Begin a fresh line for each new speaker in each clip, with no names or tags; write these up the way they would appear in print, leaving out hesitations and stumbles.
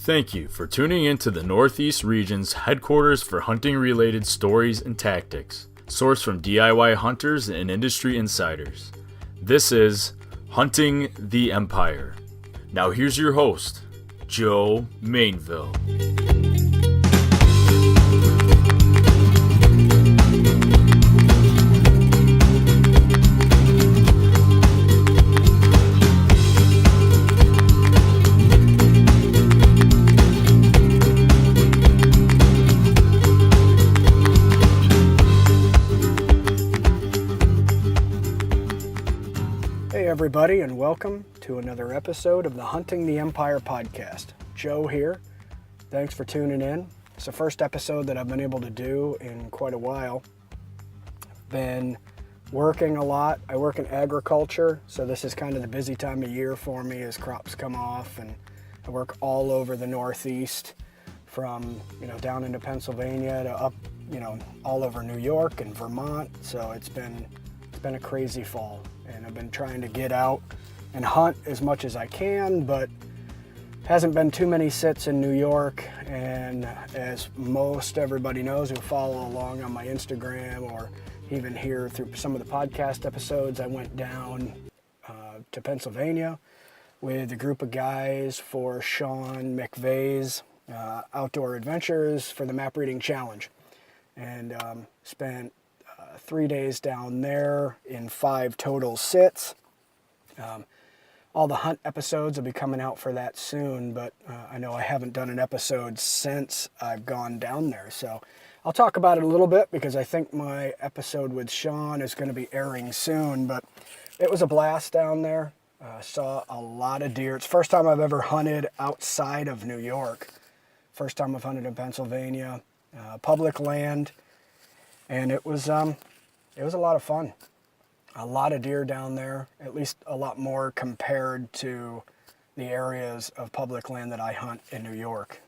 Thank you for tuning in to the Northeast region's headquarters for hunting-related stories and tactics, sourced from DIY hunters and industry insiders. This is Hunting the Empire. Now here's your host, Joe Mainville.
Hey everybody, and welcome to another episode of the Hunting the Empire podcast. Joe here. Thanks for tuning in. It's the first episode that I've been able to do in quite a while. Been working a lot. I work in agriculture, so this is kind of the busy time of year for me as crops come off, and I work all over the Northeast, from down into Pennsylvania to up all over New York and Vermont. So it's been a crazy fall, and I've been trying to get out and hunt as much as I can, but hasn't been too many sits in New York. And as most everybody knows who follow along on my Instagram or even here through some of the podcast episodes, I went down to Pennsylvania with a group of guys for Sean McVeigh's Outdoor Adventures for the Map Reading Challenge, and spent 3 days down there in 5 total sits. All the hunt episodes will be coming out for that soon, but I know I haven't done an episode since I've gone down there. So I'll talk about it a little bit because I think my episode with Sean is going to be airing soon, but it was a blast down there. Saw a lot of deer. It's the first time I've ever hunted outside of New York. First time I've hunted in Pennsylvania, public land. And it was a lot of fun. A lot of deer down there, at least a lot more compared to the areas of public land that I hunt in New York.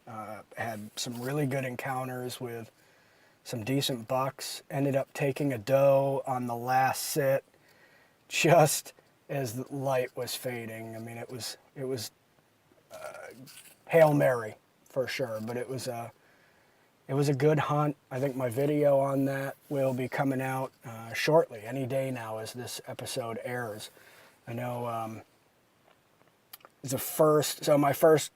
Had some really good encounters with some decent bucks. Ended up taking a doe on the last sit just as the light was fading. I mean, it was Hail Mary for sure, but it was a good hunt. I think my video on that will be coming out shortly, any day now as this episode airs. I know it's my first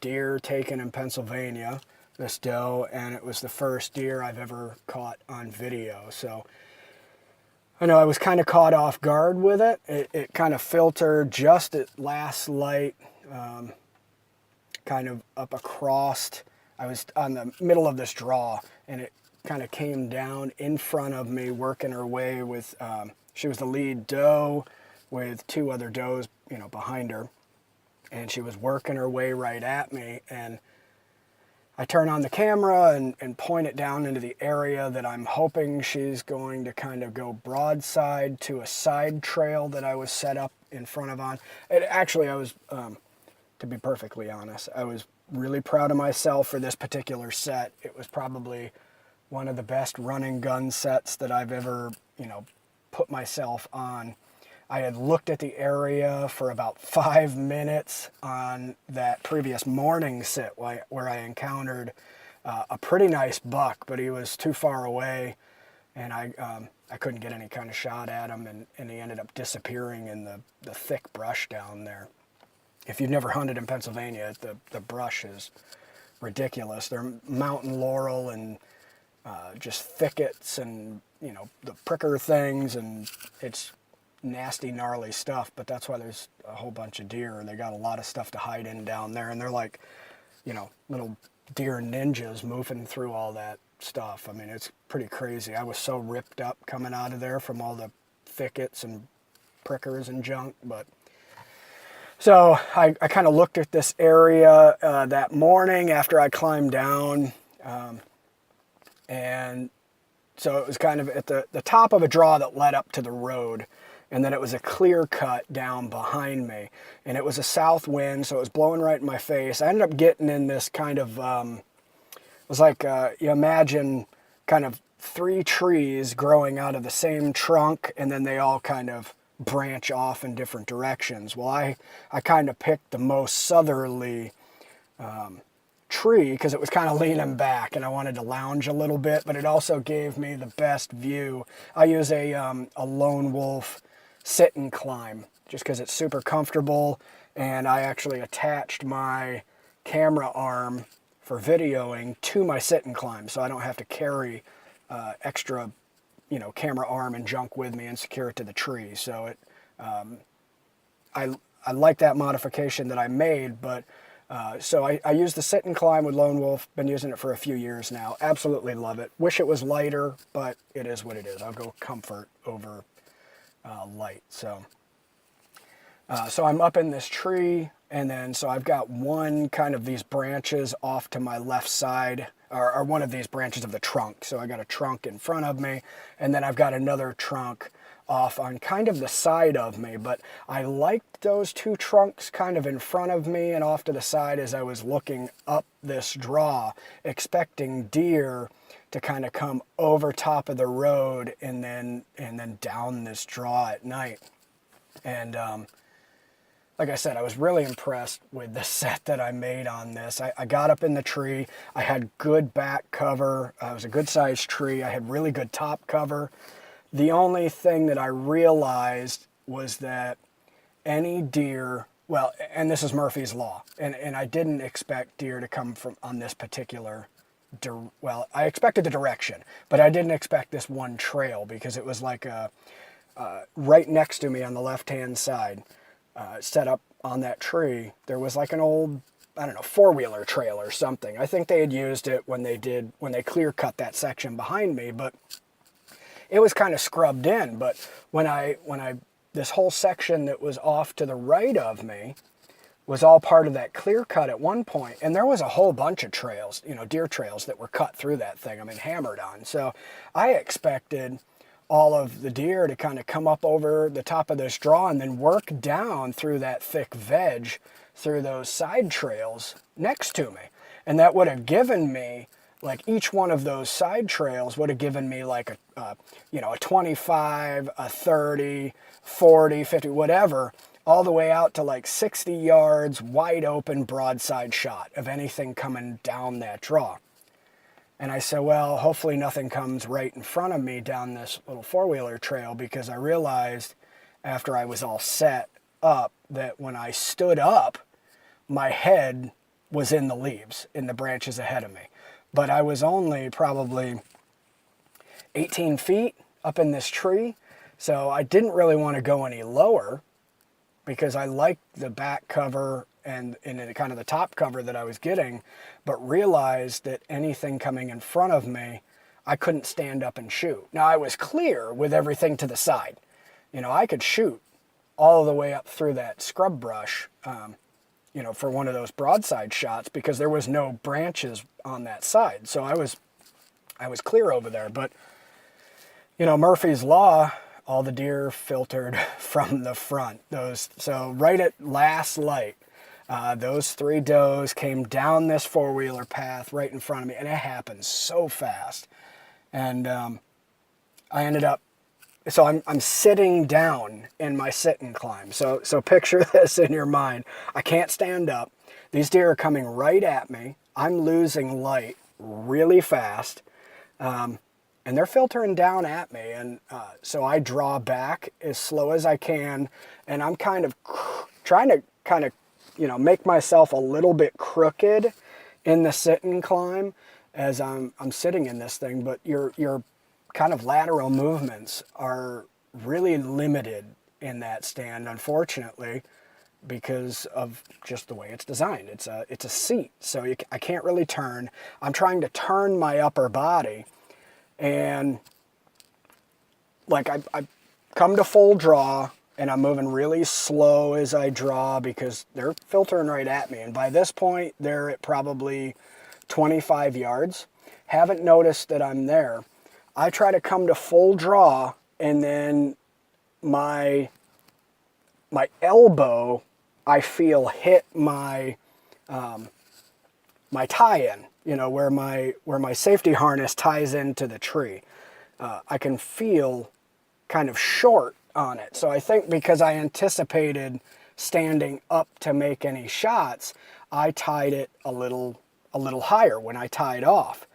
deer taken in Pennsylvania, this doe, and it was the first deer I've ever caught on video. So I know I was kind of caught off guard with it. It kind of filtered just at last light, kind of up across. I was on the middle of this draw, and it kind of came down in front of me, working her way with, she was the lead doe with 2 other does, behind her. And she was working her way right at me. And I turn on the camera and point it down into the area that I'm hoping she's going to kind of go broadside to a side trail that I was set up in front of on. Actually, I was, to be perfectly honest, I was really proud of myself for this particular set. It was probably one of the best running gun sets that I've ever, put myself on. I had looked at the area for about 5 minutes on that previous morning sit where I encountered a pretty nice buck, but he was too far away, and I couldn't get any kind of shot at him, and he ended up disappearing in the thick brush down there. If you've never hunted in Pennsylvania, the brush is ridiculous. They're mountain laurel and just thickets and, the pricker things, and it's nasty, gnarly stuff, but that's why there's a whole bunch of deer, and they got a lot of stuff to hide in down there, and they're like, little deer ninjas moving through all that stuff. I mean, it's pretty crazy. I was so ripped up coming out of there from all the thickets and prickers and junk, but so I kind of looked at this area that morning after I climbed down, and so it was kind of at the top of a draw that led up to the road, and then it was a clear cut down behind me, and it was a south wind, so it was blowing right in my face. I ended up getting in this kind of, it was like, you imagine kind of 3 trees growing out of the same trunk, and then they all kind of branch off in different directions. Well, I kind of picked the most southerly tree because it was kind of leaning back and I wanted to lounge a little bit, but it also gave me the best view. I use a Lone Wolf sit and climb just because it's super comfortable, and I actually attached my camera arm for videoing to my sit and climb so I don't have to carry extra camera arm and junk with me and secure it to the tree. So I like that modification that I made, but so I use the sit and climb with Lone Wolf. Been using it for a few years now. Absolutely love it. Wish it was lighter, but it is what it is. I'll go comfort over light. So I'm up in this tree, and then so I've got one kind of these branches off to my left side, or one of these branches of the trunk. So I got a trunk in front of me, and then I've got another trunk off on kind of the side of me, but I liked those two trunks kind of in front of me and off to the side as I was looking up this draw, expecting deer to kind of come over top of the road and then down this draw at night. And like I said, I was really impressed with the set that I made on this. I got up in the tree. I had good back cover. It was a good sized tree. I had really good top cover. The only thing that I realized was that any deer, well, and this is Murphy's Law, and I didn't expect deer to come from on this particular, well, I expected the direction, but I didn't expect this one trail because it was like right next to me on the left-hand side, set up on that tree, there was like an old, I don't know, four-wheeler trail or something. I think they had used it when they clear cut that section behind me, but it was kind of scrubbed in. But when I this whole section that was off to the right of me was all part of that clear cut at one point, and there was a whole bunch of trails, deer trails that were cut through that thing. I mean, hammered on. So I expected all of the deer to kind of come up over the top of this draw and then work down through that thick veg through those side trails next to me, and that would have given me, like, each one of those side trails would have given me like a 25, a 30, 40, 50, whatever, all the way out to like 60 yards, wide open, broadside shot of anything coming down that draw. And I said, well, hopefully nothing comes right in front of me down this little four-wheeler trail, because I realized after I was all set up that when I stood up, my head was in the leaves, in the branches ahead of me. But I was only probably 18 feet up in this tree, so I didn't really want to go any lower because I liked the back cover and kind of the top cover that I was getting, but realized that anything coming in front of me, I couldn't stand up and shoot. Now, I was clear with everything to the side. I could shoot all the way up through that scrub brush, for one of those broadside shots, because there was no branches on that side. So I was clear over there. But, Murphy's Law, all the deer filtered from the front. So right at last light, those three does came down this four-wheeler path right in front of me, and it happened so fast. And I ended up, so I'm sitting down in my sit and climb. So picture this in your mind. I can't stand up. These deer are coming right at me. I'm losing light really fast. And they're filtering down at me. And so I draw back as slow as I can. And I'm kind of trying to make myself a little bit crooked in the sit and climb as I'm sitting in this thing. But your kind of lateral movements are really limited in that stand, unfortunately, because of just the way it's designed. It's a seat, so I can't really turn. I'm trying to turn my upper body, and like I come to full draw, and I'm moving really slow as I draw because they're filtering right at me. And by this point, they're at probably 25 yards. Haven't noticed that I'm there. I try to come to full draw, and then my elbow, I feel, hit my my tie-in, where my safety harness ties into the tree. I can feel kind of short on it. So I think because I anticipated standing up to make any shots, I tied it a little a little higher when I tied off.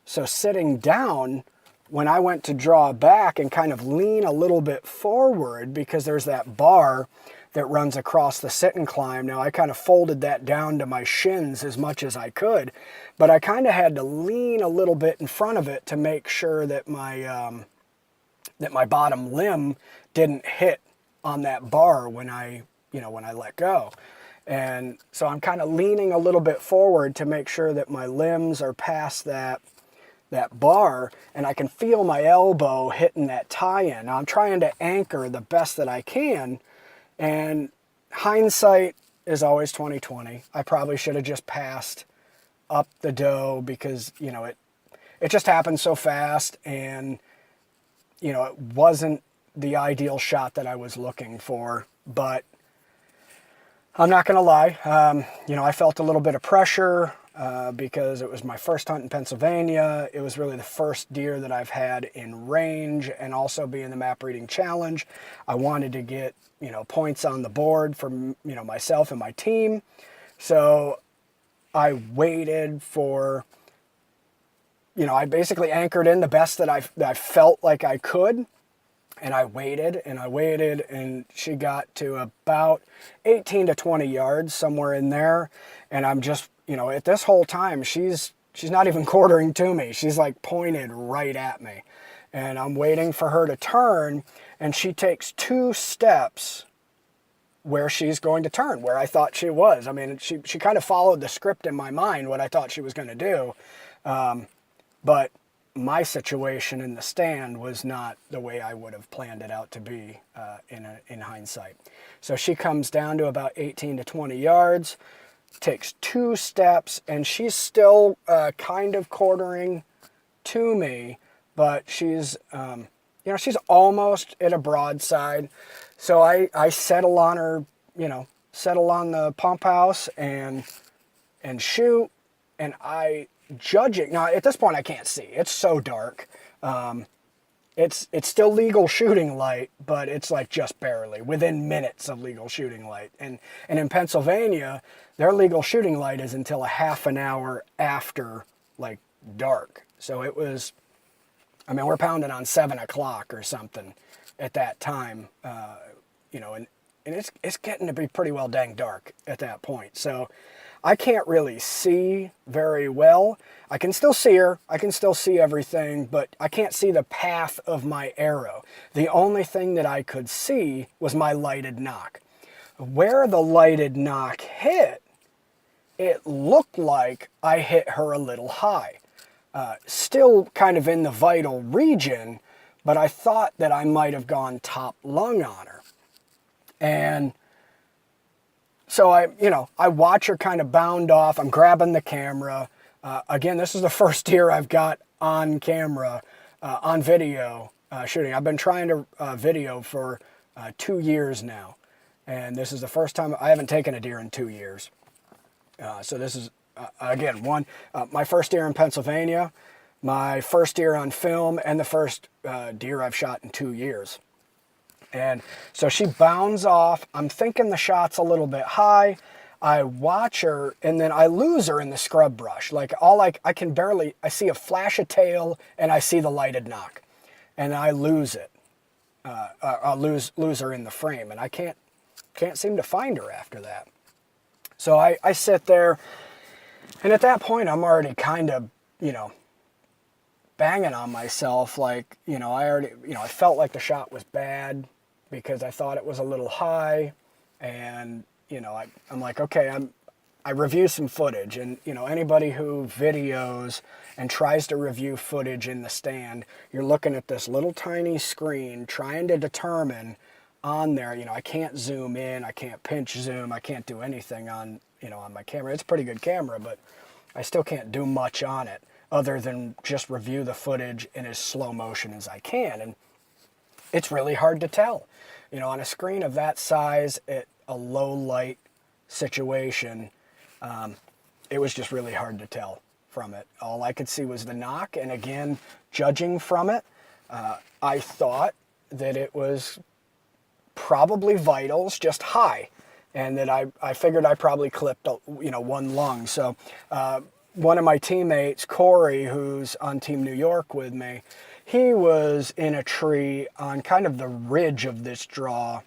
So sitting down, when I went to draw back and kind of lean a little bit forward, because there's that bar that runs across the sit and climb. Now I kind of folded that down to my shins as much as I could, but I kind of had to lean a little bit in front of it to make sure that my bottom limb didn't hit on that bar when I let go. And so I'm kind of leaning a little bit forward to make sure that my limbs are past that bar, and I can feel my elbow hitting that tie-in. Now I'm trying to anchor the best that I can, and hindsight is always 20/20. I probably should have just passed up the doe because, it just happened so fast, and, it wasn't the ideal shot that I was looking for. But I'm not going to lie. I felt a little bit of pressure because it was my first hunt in Pennsylvania. It was really the first deer that I've had in range, and also being the map reading challenge. I wanted to get, points on the board for, myself and my team. So I waited for, I basically anchored in the best that I felt like I could. And I waited, and she got to about 18 to 20 yards, somewhere in there. And I'm just, at this whole time, she's not even quartering to me. She's like pointed right at me. And I'm waiting for her to turn, and she takes 2 steps where she's going to turn, where I thought she was. I mean, she kind of followed the script in my mind, what I thought she was going to do. But my situation in the stand was not the way I would have planned it out to be in hindsight. So she comes down to about 18 to 20 yards, takes 2 steps, and she's still kind of quartering to me, but she's she's almost at a broadside. So I settle on her, settle on the pump house and shoot, and I judge it. Now at this point I can't see. It's so dark. It's still legal shooting light, but it's like just barely within minutes of legal shooting light. And in Pennsylvania, their legal shooting light is until a half an hour after like dark. So it was, we're pounding on 7 o'clock or something at that time, and it's getting to be pretty well dang dark at that point. So I can't really see very well. I can still see her. I can still see everything, but I can't see the path of my arrow. The only thing that I could see was my lighted knock. Where the lighted knock hit, it looked like I hit her a little high. Still kind of in the vital region, but I thought that I might have gone top lung on her. And so I watch her kind of bound off. I'm grabbing the camera. Again, this is the first deer I've got on camera, on video shooting. I've been trying to video for 2 years now. And this is the first time. I haven't taken a deer in 2 years. So this is, again, my first deer in Pennsylvania, my first deer on film, and the first deer I've shot in 2 years. And so she bounds off. I'm thinking the shot's a little bit high. I watch her, and then I lose her in the scrub brush. Like I can barely, I see a flash of tail, and I see the lighted knock, and I lose it. I'll lose her in the frame, and I can't seem to find her after that. So I sit there, and at that point I'm already kind of, banging on myself. Like, I felt like the shot was bad because I thought it was a little high, and, I'm like, okay, I review some footage, and, anybody who videos and tries to review footage in the stand, you're looking at this little tiny screen trying to determine on there, I can't zoom in, I can't pinch zoom, I can't do anything on, on my camera. It's a pretty good camera, but I still can't do much on it other than just review the footage in as slow motion as I can. And it's really hard to tell. On a screen of that size at a low light situation, it was just really hard to tell from it. All I could see was the knock, and again, judging from it, I thought that it was probably vitals, just high, and that I figured I probably clipped, one lung. So one of my teammates, Corey, who's on Team New York with me, he was in a tree on kind of the ridge of this draw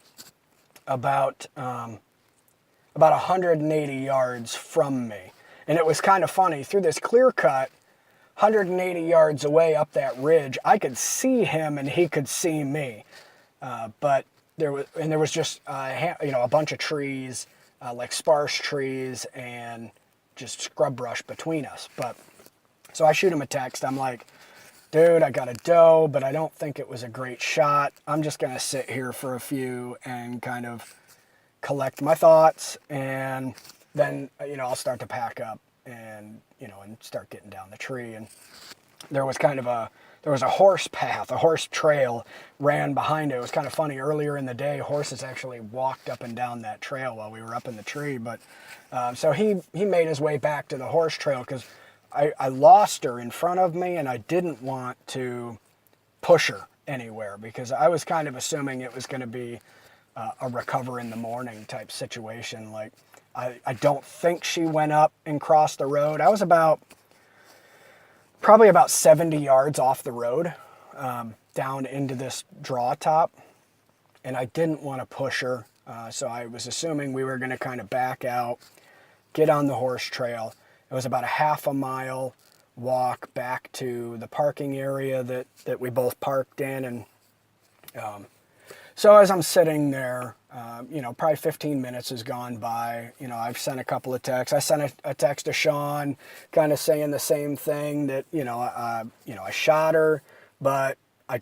about 180 yards from me. And it was kind of funny. Through this clear cut, 180 yards away up that ridge, I could see him and he could see me. But there was just a bunch of trees, like sparse trees and just scrub brush between us. But so I shoot him a text. I'm like, dude, I got a doe, but I don't think it was a great shot. I'm just going to sit here for a few and kind of collect my thoughts, and then, I'll start to pack up and start getting down the tree. And there was a horse path, a horse trail ran behind it. It was kind of funny. Earlier in the day, horses actually walked up and down that trail while we were up in the tree. But so he made his way back to the horse trail because I lost her in front of me, and I didn't want to push her anywhere because I was kind of assuming it was going to be a recover in the morning type situation. Like, I don't think she went up and crossed the road. I was probably about 70 yards off the road, down into this draw top, and I didn't want to push her. So I was assuming we were going to kind of back out, get on the horse trail. It was about a half a mile walk back to the parking area that we both parked in. And so as I'm sitting there, probably 15 minutes has gone by. I've sent a couple of texts. I sent a text to Sean kind of saying the same thing, that, I shot her, but I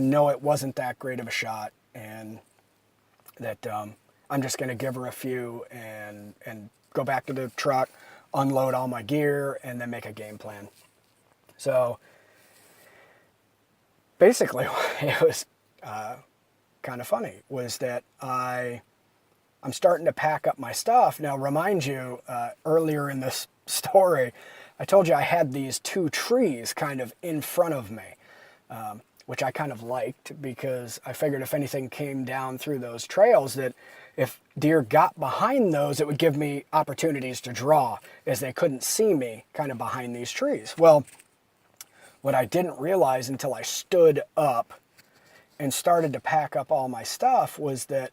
know it wasn't that great of a shot, and that I'm just going to give her a few and go back to the truck, unload all my gear, and then make a game plan. So basically it was kind of funny was that I'm starting to pack up my stuff. Now, remind you, earlier in this story, I told you I had these two trees kind of in front of me, which I kind of liked because I figured if anything came down through those trails, that if deer got behind those, it would give me opportunities to draw, as they couldn't see me kind of behind these trees. Well, what I didn't realize until I stood up and started to pack up all my stuff was that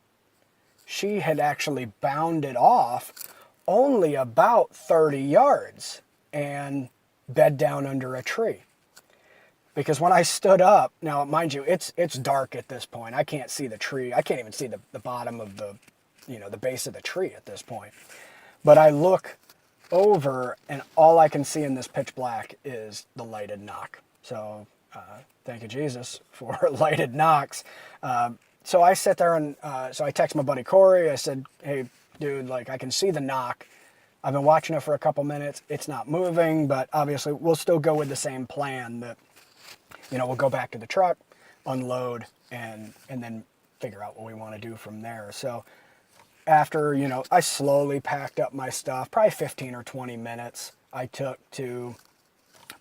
she had actually bounded off only about 30 yards and bed down under a tree. Because when I stood up, now mind you, it's dark at this point. I can't see the tree. I can't even see the bottom of the base of the tree at this point. But I look over and all I can see in this pitch black is the lighted knock. So thank you, Jesus, for lighted knocks. So I sit there and so I text my buddy Corey. I said, hey, dude, like, I can see the knock. I've been watching it for a couple minutes. It's not moving, but obviously we'll still go with the same plan that, we'll go back to the truck, unload, and then figure out what we want to do from there. So after, I slowly packed up my stuff, probably 15 or 20 minutes I took to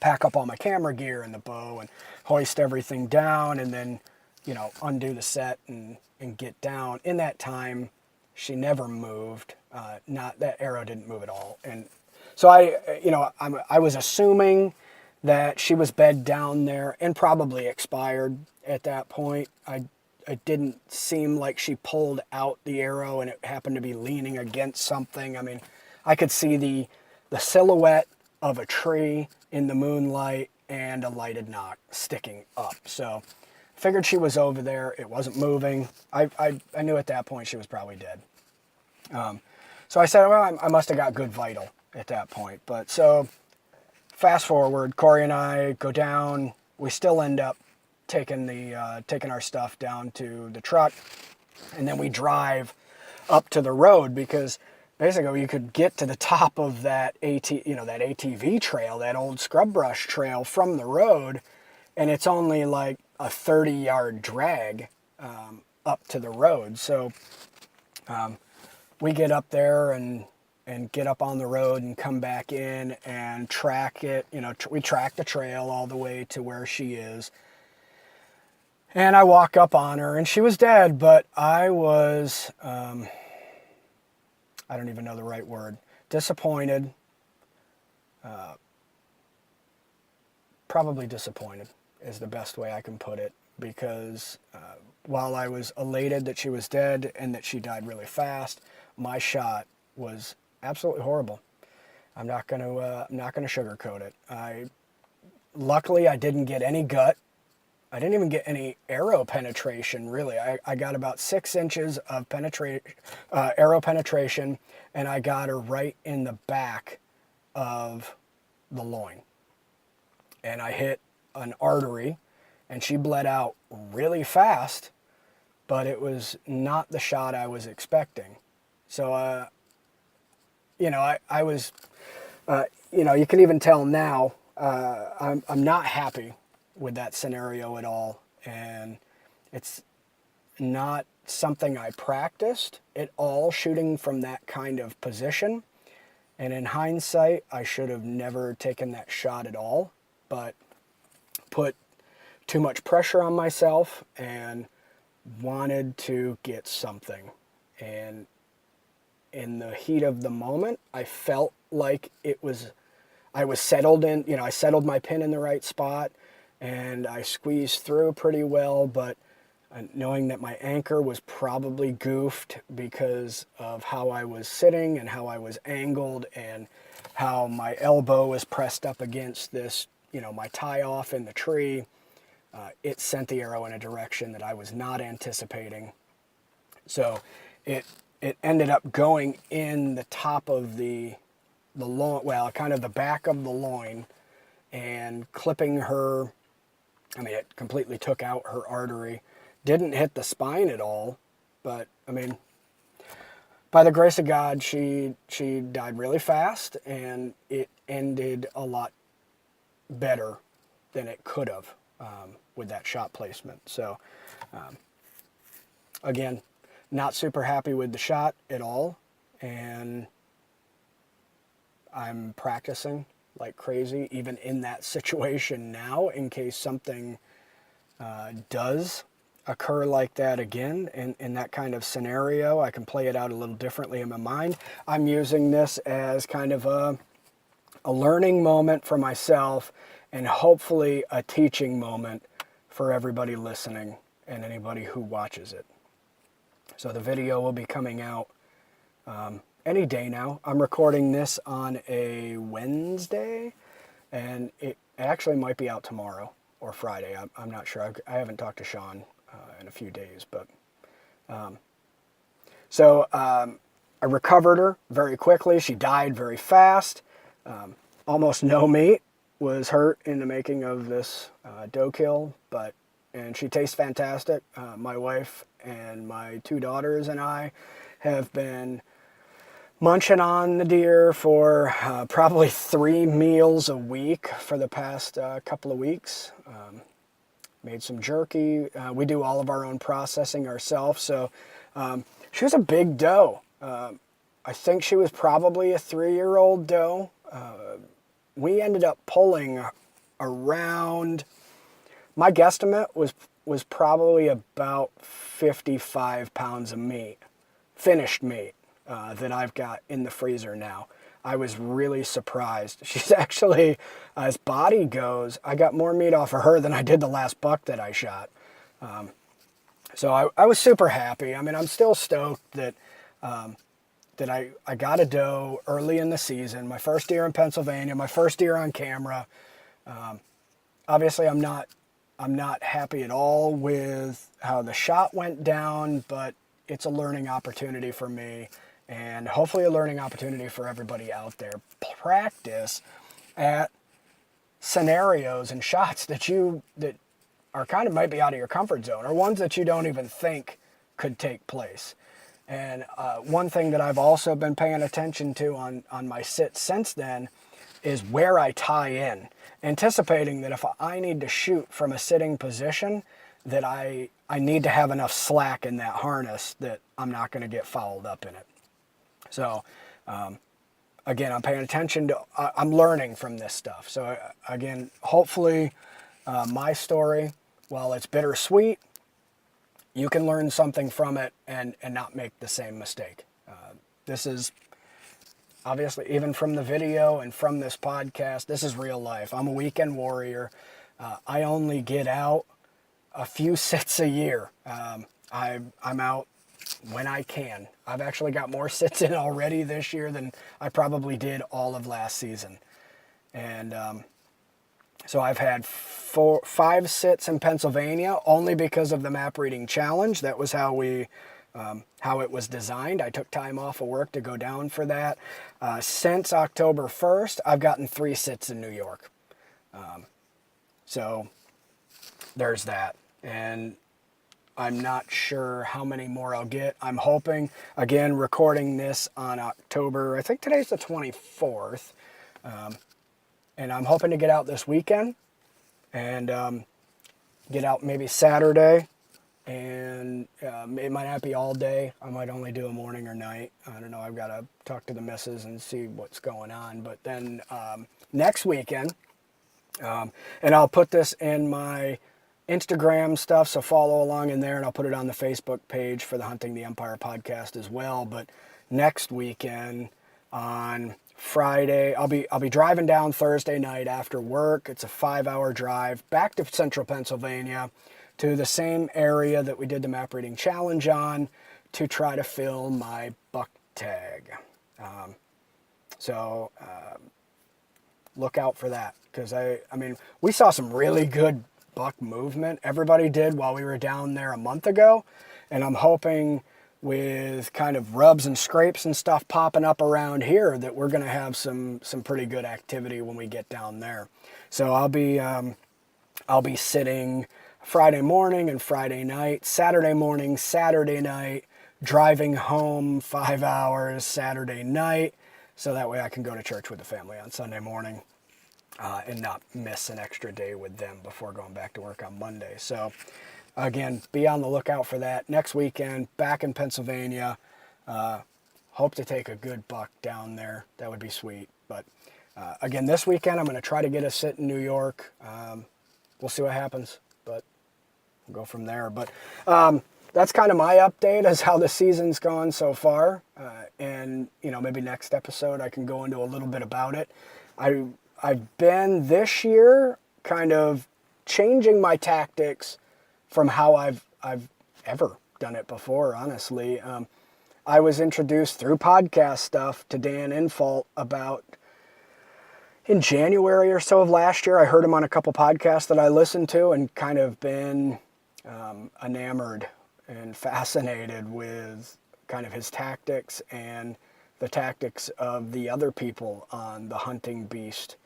pack up all my camera gear and the bow and hoist everything down, and then, undo the set and get down. In that time, she never moved. That arrow didn't move at all. And so I was assuming that she was bed down there and probably expired at that point. It didn't seem like she pulled out the arrow and it happened to be leaning against something. I mean, I could see the silhouette of a tree in the moonlight and a lighted knock sticking up. So figured she was over there. It wasn't moving. I knew at that point she was probably dead. So I said, well, I must have got good vital at that point. But so fast forward, Corey and I go down. We still end up taking our stuff down to the truck, and then we drive up to the road because basically you could get to the top of that that ATV trail, that old scrub brush trail from the road, and it's only like a 30-yard drag up to the road. So we get up there and get up on the road and come back in and track it. We track the trail all the way to where she is. And I walk up on her, and she was dead, but I was, I don't even know the right word, disappointed, probably disappointed is the best way I can put it, because while I was elated that she was dead and that she died really fast, my shot was absolutely horrible. I'm not going to sugarcoat it. Luckily I didn't get any gut. I didn't even get any arrow penetration, really. I got about 6 inches of arrow penetration, and I got her right in the back of the loin. And I hit an artery, and she bled out really fast, but it was not the shot I was expecting. So, I was, you can even tell now, I'm not happy with that scenario at all, and it's not something I practiced at all, shooting from that kind of position. And in hindsight, I should have never taken that shot at all, but put too much pressure on myself and wanted to get something. And in the heat of the moment, I felt like I was settled in, I settled my pin in the right spot, and I squeezed through pretty well, but knowing that my anchor was probably goofed because of how I was sitting and how I was angled and how my elbow was pressed up against this, my tie off in the tree, it sent the arrow in a direction that I was not anticipating. So it ended up going in the top of the loin, well, kind of the back of the loin, and clipping her. I mean, it completely took out her artery. Didn't hit the spine at all, but I mean, by the grace of God, she died really fast, and it ended a lot better than it could have with that shot placement. So, again, not super happy with the shot at all, and I'm practicing like crazy, even in that situation now, in case something does occur like that again in that kind of scenario. I can play it out a little differently in my mind. I'm using this as kind of a learning moment for myself, and hopefully a teaching moment for everybody listening and anybody who watches it. So the video will be coming out any day now. I'm recording this on a Wednesday, and it actually might be out tomorrow or Friday. I'm not sure. I haven't talked to Sean in a few days, but I recovered her very quickly. She died very fast. Almost no meat was hurt in the making of this doe kill, and she tastes fantastic. My wife and my 2 daughters and I have been munching on the deer for probably 3 meals a week for the past couple of weeks. Made some jerky. We do all of our own processing ourselves. So she was a big doe. I think she was probably a 3-year-old doe. We ended up pulling around, my guesstimate was probably about 55 pounds of meat, finished meat, that I've got in the freezer now. I was really surprised. She's actually, as body goes, I got more meat off of her than I did the last buck that I shot. So I was super happy. I mean, I'm still stoked that I got a doe early in the season, my first deer in Pennsylvania, my first deer on camera. Obviously, I'm not happy at all with how the shot went down, but it's a learning opportunity for me, and hopefully a learning opportunity for everybody out there. Practice at scenarios and shots that are kind of might be out of your comfort zone, or ones that you don't even think could take place. And one thing that I've also been paying attention to on my sit since then is where I tie in, anticipating that if I need to shoot from a sitting position, that I need to have enough slack in that harness that I'm not going to get fouled up in it. So again, I'm paying attention to, I'm learning from this stuff. So again, hopefully my story, while it's bittersweet, you can learn something from it and not make the same mistake. This is obviously, even from the video and from this podcast, this is real life. I'm a weekend warrior. I only get out a few sits a year. I'm out when I can. I've actually got more sits in already this year than I probably did all of last season. And so I've had 5 sits in Pennsylvania only because of the map reading challenge. That was how it was designed. I took time off of work to go down for that. Since October 1st, I've gotten 3 sits in New York. So there's that. And I'm not sure how many more I'll get. I'm hoping, again, recording this on October, I think today's the 24th. And I'm hoping to get out this weekend and get out maybe Saturday. And it might not be all day. I might only do a morning or night. I don't know. I've got to talk to the missus and see what's going on. But then next weekend, and I'll put this in my Instagram stuff, so follow along in there, and I'll put it on the Facebook page for the Hunting the Empire podcast as well. But next weekend on Friday, I'll be driving down Thursday night after work. It's a 5-hour drive back to central Pennsylvania to the same area that we did the map reading challenge on to try to fill my buck tag. So look out for that, because I mean, we saw some really good buck movement. Everybody did while we were down there a month ago, and I'm hoping with kind of rubs and scrapes and stuff popping up around here that we're going to have some pretty good activity when we get down there. So I'll be sitting Friday morning and Friday night, Saturday morning, Saturday night, driving home 5 hours Saturday night, so that way I can go to church with the family on Sunday morning. And not miss an extra day with them before going back to work on Monday. So, again, be on the lookout for that. Next weekend, back in Pennsylvania. Hope to take a good buck down there. That would be sweet. But, again, this weekend I'm going to try to get a sit in New York. We'll see what happens, but we'll go from there. But that's kind of my update as how the season's gone so far. And, maybe next episode I can go into a little bit about it. I've been this year kind of changing my tactics from how I've ever done it before, honestly. I was introduced through podcast stuff to Dan Infault about in January or so of last year. I heard him on a couple podcasts that I listened to and kind of been enamored and fascinated with kind of his tactics and the tactics of the other people on the Hunting Beast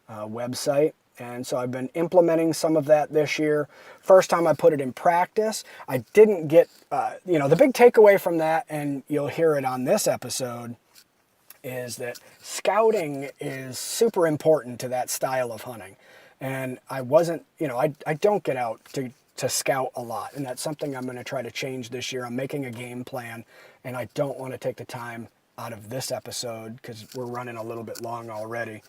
website. And so I've been implementing some of that this year. First time I put it in practice, I didn't get, the big takeaway from that, and you'll hear it on this episode, is that scouting is super important to that style of hunting. And I wasn't, I don't get out to scout a lot. And that's something I'm going to try to change this year. I'm making a game plan, and I don't want to take the time out of this episode because we're running a little bit long already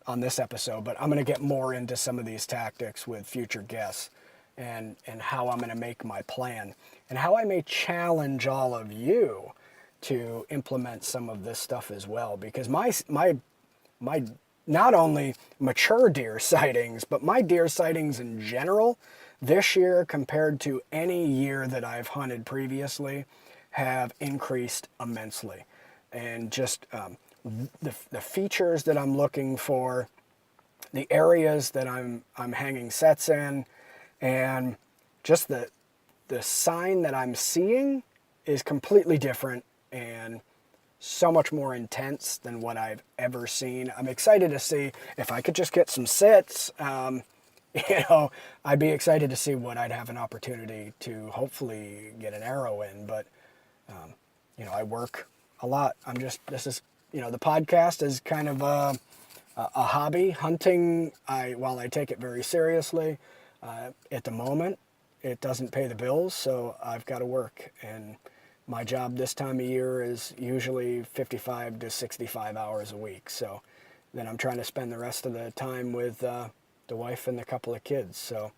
on this episode, but I'm going to get more into some of these tactics with future guests and how I'm going to make my plan and how I may challenge all of you to implement some of this stuff as well, because my not only mature deer sightings, but my deer sightings in general this year compared to any year that I've hunted previously have increased immensely. And just the features that I'm looking for, the areas that I'm hanging sets in, and just the sign that I'm seeing is completely different and so much more intense than what I've ever seen. I'm excited to see if I could just get some sits. I'd be excited to see what I'd have an opportunity to hopefully get an arrow in. But, I work a lot. This is the podcast is kind of a hobby. Hunting, while I take it very seriously, at the moment, it doesn't pay the bills, so I've got to work. And my job this time of year is usually 55 to 65 hours a week. So then I'm trying to spend the rest of the time with the wife and a couple of kids. So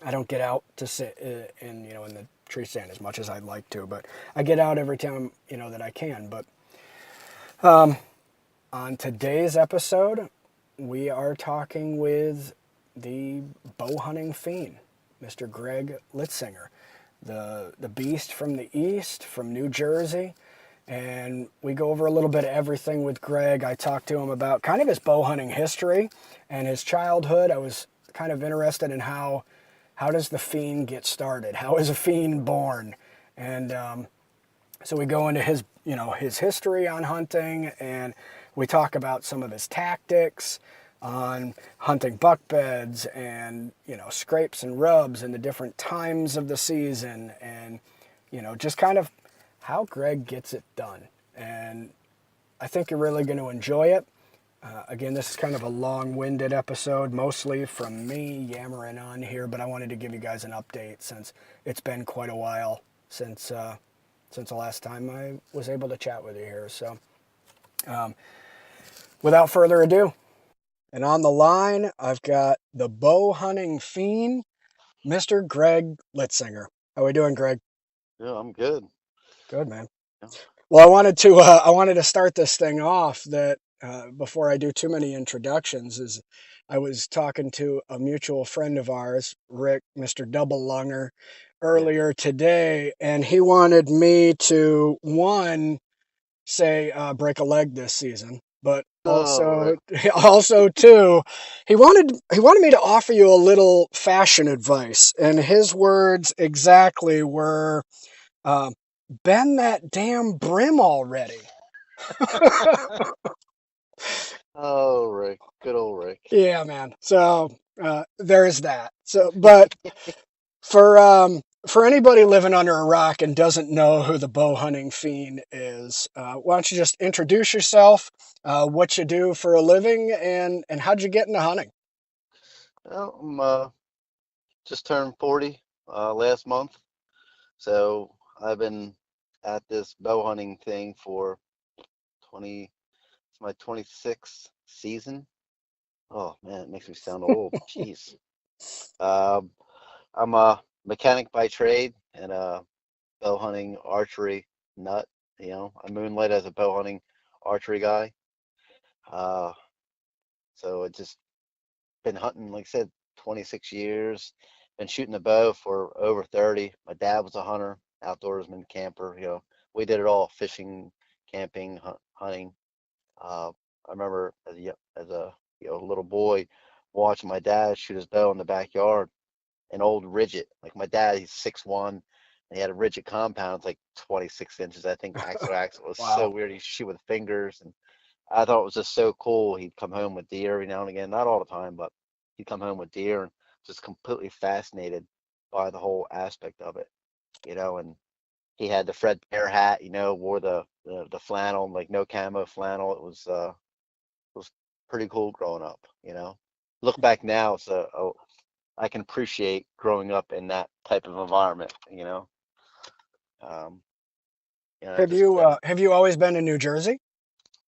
I don't get out to sit in the tree stand as much as I'd like to, but I get out every time, that I can. But On today's episode, we are talking with the Bowhunting Fiend, Mr. Greg Litzinger, the beast from the East, from New Jersey. And we go over a little bit of everything with Greg. I talked to him about kind of his bow hunting history and his childhood. I was kind of interested in how does the fiend get started? How is a fiend born? And so we go into his history on hunting, and we talk about some of his tactics on hunting buck beds, and scrapes and rubs and the different times of the season, and just kind of how Greg gets it done. And I think you're really going to enjoy it. Again, this is kind of a long-winded episode, mostly from me yammering on here, but I wanted to give you guys an update since it's been quite a while since the last time I was able to chat with you here. So without further ado, and on the line, I've got the Bowhunting Fiend, Mr. Greg Litzinger. How are we doing, Greg?
Yeah, I'm good.
Good, man.
Yeah.
Well, I wanted to start this thing off that before I do too many introductions is I was talking to a mutual friend of ours, Rick, Mr. Double Lunger,
Yeah.
earlier today, and he wanted me to say break a leg this season, but
Oh, right.
also two, he wanted me to offer you a little fashion advice, and his words exactly were, uh, "Bend that damn brim already."
Oh, Rick. Good old Rick.
Yeah, man. So there's that. So, but for anybody living under a rock and doesn't know who the Bowhunting Fiend is, why don't you just introduce yourself, what you do for a living, and how'd you get into hunting?
Well, I'm just turned 40 last month, so I've been at this bow hunting thing for 20. It's my 26th season. Oh man, it makes me sound old. Jeez. Um, I'm a mechanic by trade and a bow hunting archery nut. I moonlight as a bow hunting archery guy. Uh, so it just been hunting, like I said, 26 years. Been shooting the bow for over 30. My dad was a hunter, outdoorsman, camper. We did it all: fishing, camping, hunting. I remember as a little boy watching my dad shoot his bow in the backyard. An old Ridget, like my dad, he's 6'1", and he had a Ridget compound, it's like 26 inches. I think axle to axle. It was so
Wow.
weird. He shoot with fingers, and I thought it was just so cool. He'd come home with deer every now and again, not all the time, but he'd come home with deer, and just completely fascinated by the whole aspect of it. And he had the Fred Bear hat, wore the flannel, like no camo flannel. It was pretty cool growing up. Look back now, I can appreciate growing up in that type of environment. Um, just
Have you always been in New Jersey?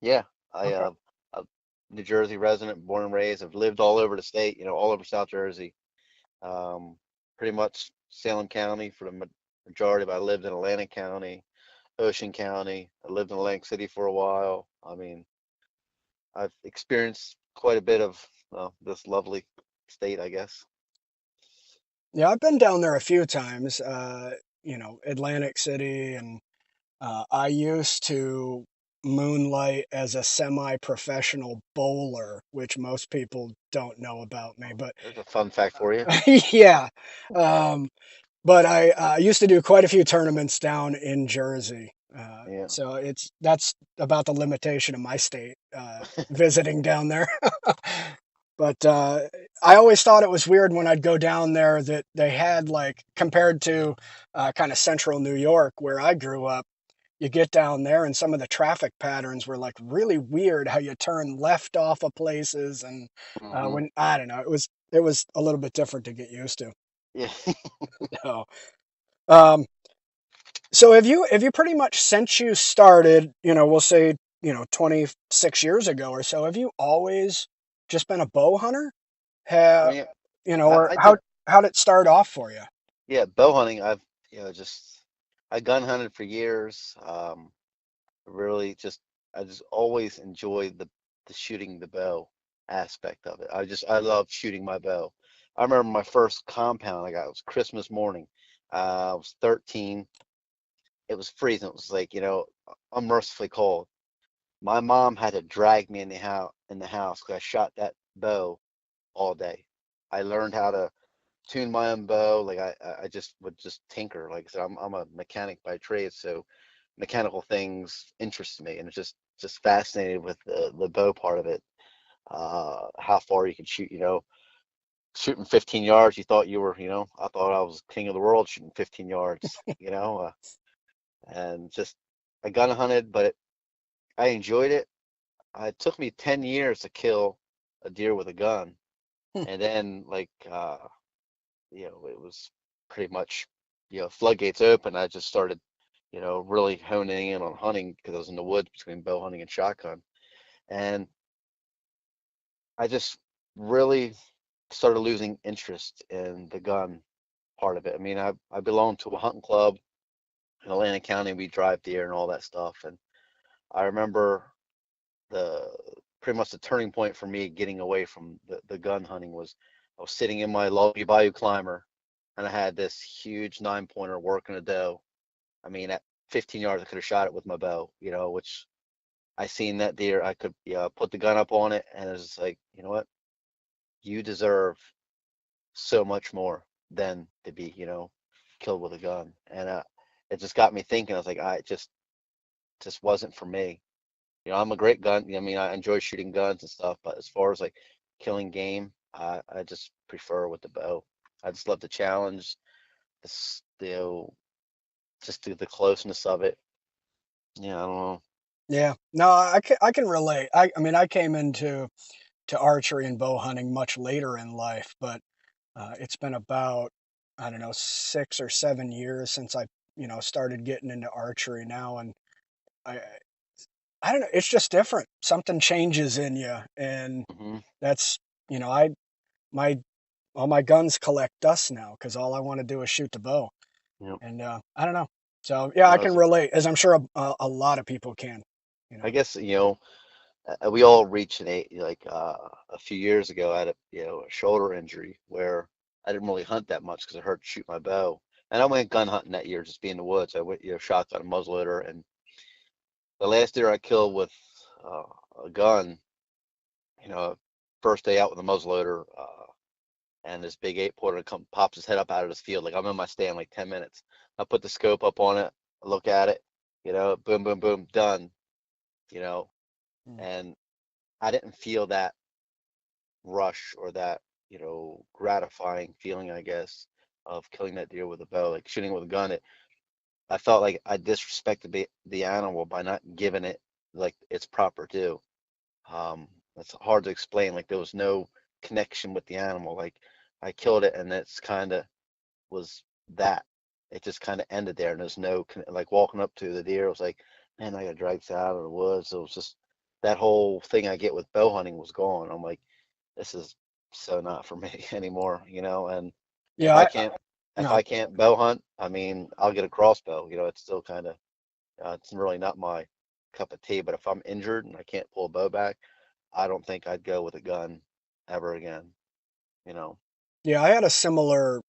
Yeah, I
Okay.
a New Jersey resident, born and raised. I've lived all over the state, all over South Jersey. Um, Pretty much Salem County for the majority, but I lived in Atlantic County, Ocean County. I lived in Atlantic City for a while. I mean, I've experienced quite a bit of this lovely state, I guess.
Yeah, I've been down there a few times. Atlantic City, and I used to moonlight as a semi-professional bowler, which most people don't know about me. But
There's a fun fact for you.
yeah, um, but I used to do quite a few tournaments down in Jersey.
Yeah.
So that's about the limitation of my state visiting down there. But I always thought it was weird when I'd go down there that they had, like, compared to kind of central New York where I grew up, you get down there and some of the traffic patterns were like really weird, how you turn left off of places, and
Hmm.
when I don't know, it was a little bit different to get used to.
Yeah.
So, um, so have you pretty much since you started, we'll say, 26 years ago or so, have you always just been a bow hunter?
I
Have
mean,
or
I did.
how did it start off for you?
Yeah, bow hunting. Just I gun hunted for years. Really just I just always enjoyed the shooting the bow aspect of it. I love shooting my bow. I remember my first compound I got, it was Christmas morning. I was 13. It was freezing. It was like, unmercifully cold. My mom had to drag me in the house because I shot that bow all day. I learned how to tune my own bow. Like I just would just tinker. Like I said, I'm a mechanic by trade, so mechanical things interest me, and it's just fascinated with the bow part of it. How far you can shoot, shooting 15 yards, you thought you were, I thought I was king of the world shooting 15 yards, and just I gun hunted, but I enjoyed it. It took me 10 years to kill a deer with a gun, and then it was pretty much, floodgates open. I just started, really honing in on hunting because I was in the woods between bow hunting and shotgun. And I just really started losing interest in the gun part of it. I mean, I belong to a hunting club in Atlantic County. We drive deer and all that stuff. And I remember the pretty much the turning point for me getting away from the gun hunting was I was sitting in my Lovely Bayou climber and I had this huge 9-pointer working a doe. I mean, at 15 yards, I could have shot it with my bow, which I seen that deer. I could put the gun up on it, and it was like, you know what? You deserve so much more than to be, killed with a gun. And it just got me thinking. I was like, it just wasn't for me. I'm a great gun. I mean, I enjoy shooting guns and stuff, but as far as like killing game, I just prefer with the bow. I just love the challenge, this, just the closeness of it. Yeah, I don't know.
Yeah, no, I can relate. I mean, I came into archery and bow hunting much later in life, but it's been about, I don't know, 6 or 7 years since I, started getting into archery now, and I I don't know, it's just different. Something changes in you, and
Hmm.
that's, I my all my guns collect dust now because all I want to do is shoot the bow,
You know,
and I don't know. So yeah,
you
I
know,
can
it's,
relate, as I'm sure a lot of people can. You
I
know.
guess, we all reached an age, like a few years ago, I had a shoulder injury where I didn't really hunt that much because it hurt to shoot my bow. And I went gun hunting that year, just being in the woods. I went, shotgun and muzzleloader. And the last deer I killed with uh, a gun, you know, first day out with a muzzleloader, and this big 8-pointer pops his head up out of this field. Like I'm in my stand like 10 minutes. I put the scope up on it, I look at it, boom, boom, boom, done, you know,
Mm.
and I didn't feel that rush or that, gratifying feeling, I guess, of killing that deer with a bow. Like shooting with a gun, I felt like I disrespected the animal by not giving it like its proper due. Um, it's hard to explain. Like there was no connection with the animal. Like I killed it, and that's kind of was that. It just kind of ended there, and there's no like walking up to the deer. It was like, man, I got dragged out of the woods. It was just that whole thing I get with bow hunting was gone. I'm like, this is so not for me anymore, and if
Yeah,
I can't if
no,
I can't bow hunt, I mean, I'll get a crossbow. It's still kind of it's really not my cup of tea. But if I'm injured and I can't pull a bow back, I don't think I'd go with a gun ever again. You know.
yeah, I had a similar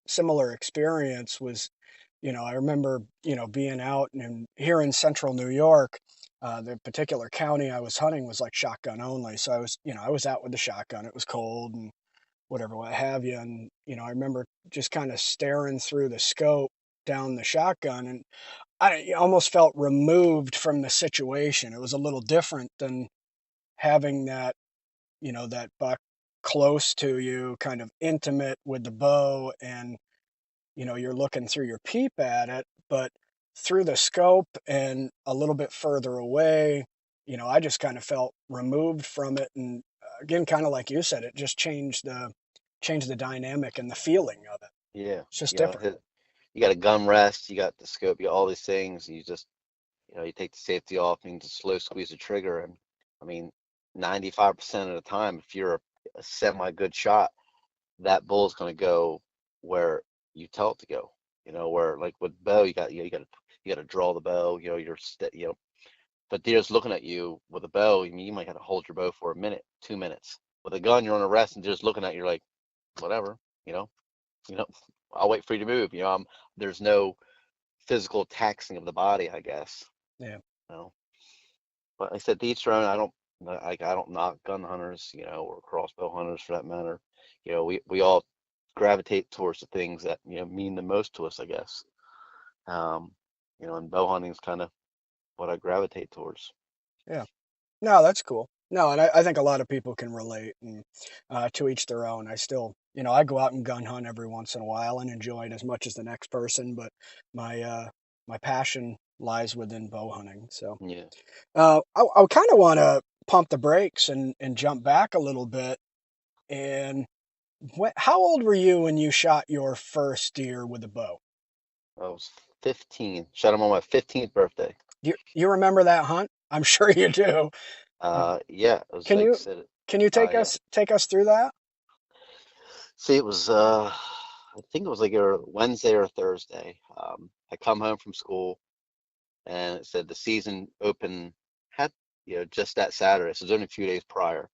experience. I remember, being out and here in central New York, the particular county I was hunting was like shotgun only. So I was out with the shotgun. It was cold and whatever, what have you. And, I remember just kind of staring through the scope down the shotgun, and I almost felt removed from the situation. It was a little different than having that buck close to you, kind of intimate with the bow, and you're looking through your peep at it, but through the scope and a little bit further away, I just kind of felt removed from it. And again, kind of like you said, it just changed the dynamic and the feeling of it.
Yeah.
It's just different.
You got a gun rest, you got the scope, you got all these things. And you just, you take the safety off and you just slow squeeze the trigger. And I mean, 95% of the time, if you're a semi good shot, that bull's going to go where you tell it to go. Where like with bow, you got to draw the bow. You're but deer's looking at you with a bow. I mean, you might have to hold your bow for a minute, 2 minutes. With a gun, you're on a rest, and deer's looking at you like, whatever, you know, you know, I'll wait for you to move. There's no physical taxing of the body, I guess.
Yeah.
You know, but like I said, to each their own. I don't knock gun hunters, or crossbow hunters for that matter. We all gravitate towards the things that mean the most to us, I guess. Um, and bow hunting is kind of what I gravitate towards.
Yeah. No, that's cool. No, and I think a lot of people can relate, and to each their own. I still, I go out and gun hunt every once in a while and enjoy it as much as the next person, but my passion lies within bow hunting. So
Yeah.
I kind of want to pump the brakes and jump back a little bit. And how old were you when you shot your first deer with a bow?
I was 15. Shot him on my 15th birthday.
You remember that hunt? I'm sure you do.
Yeah, it was
Can
like I
you
said.
can you take
Yeah.
us through that?
See, it was I think it was like a Wednesday or Thursday. I come home from school, and it said the season open had just that Saturday, so it was only a few days prior.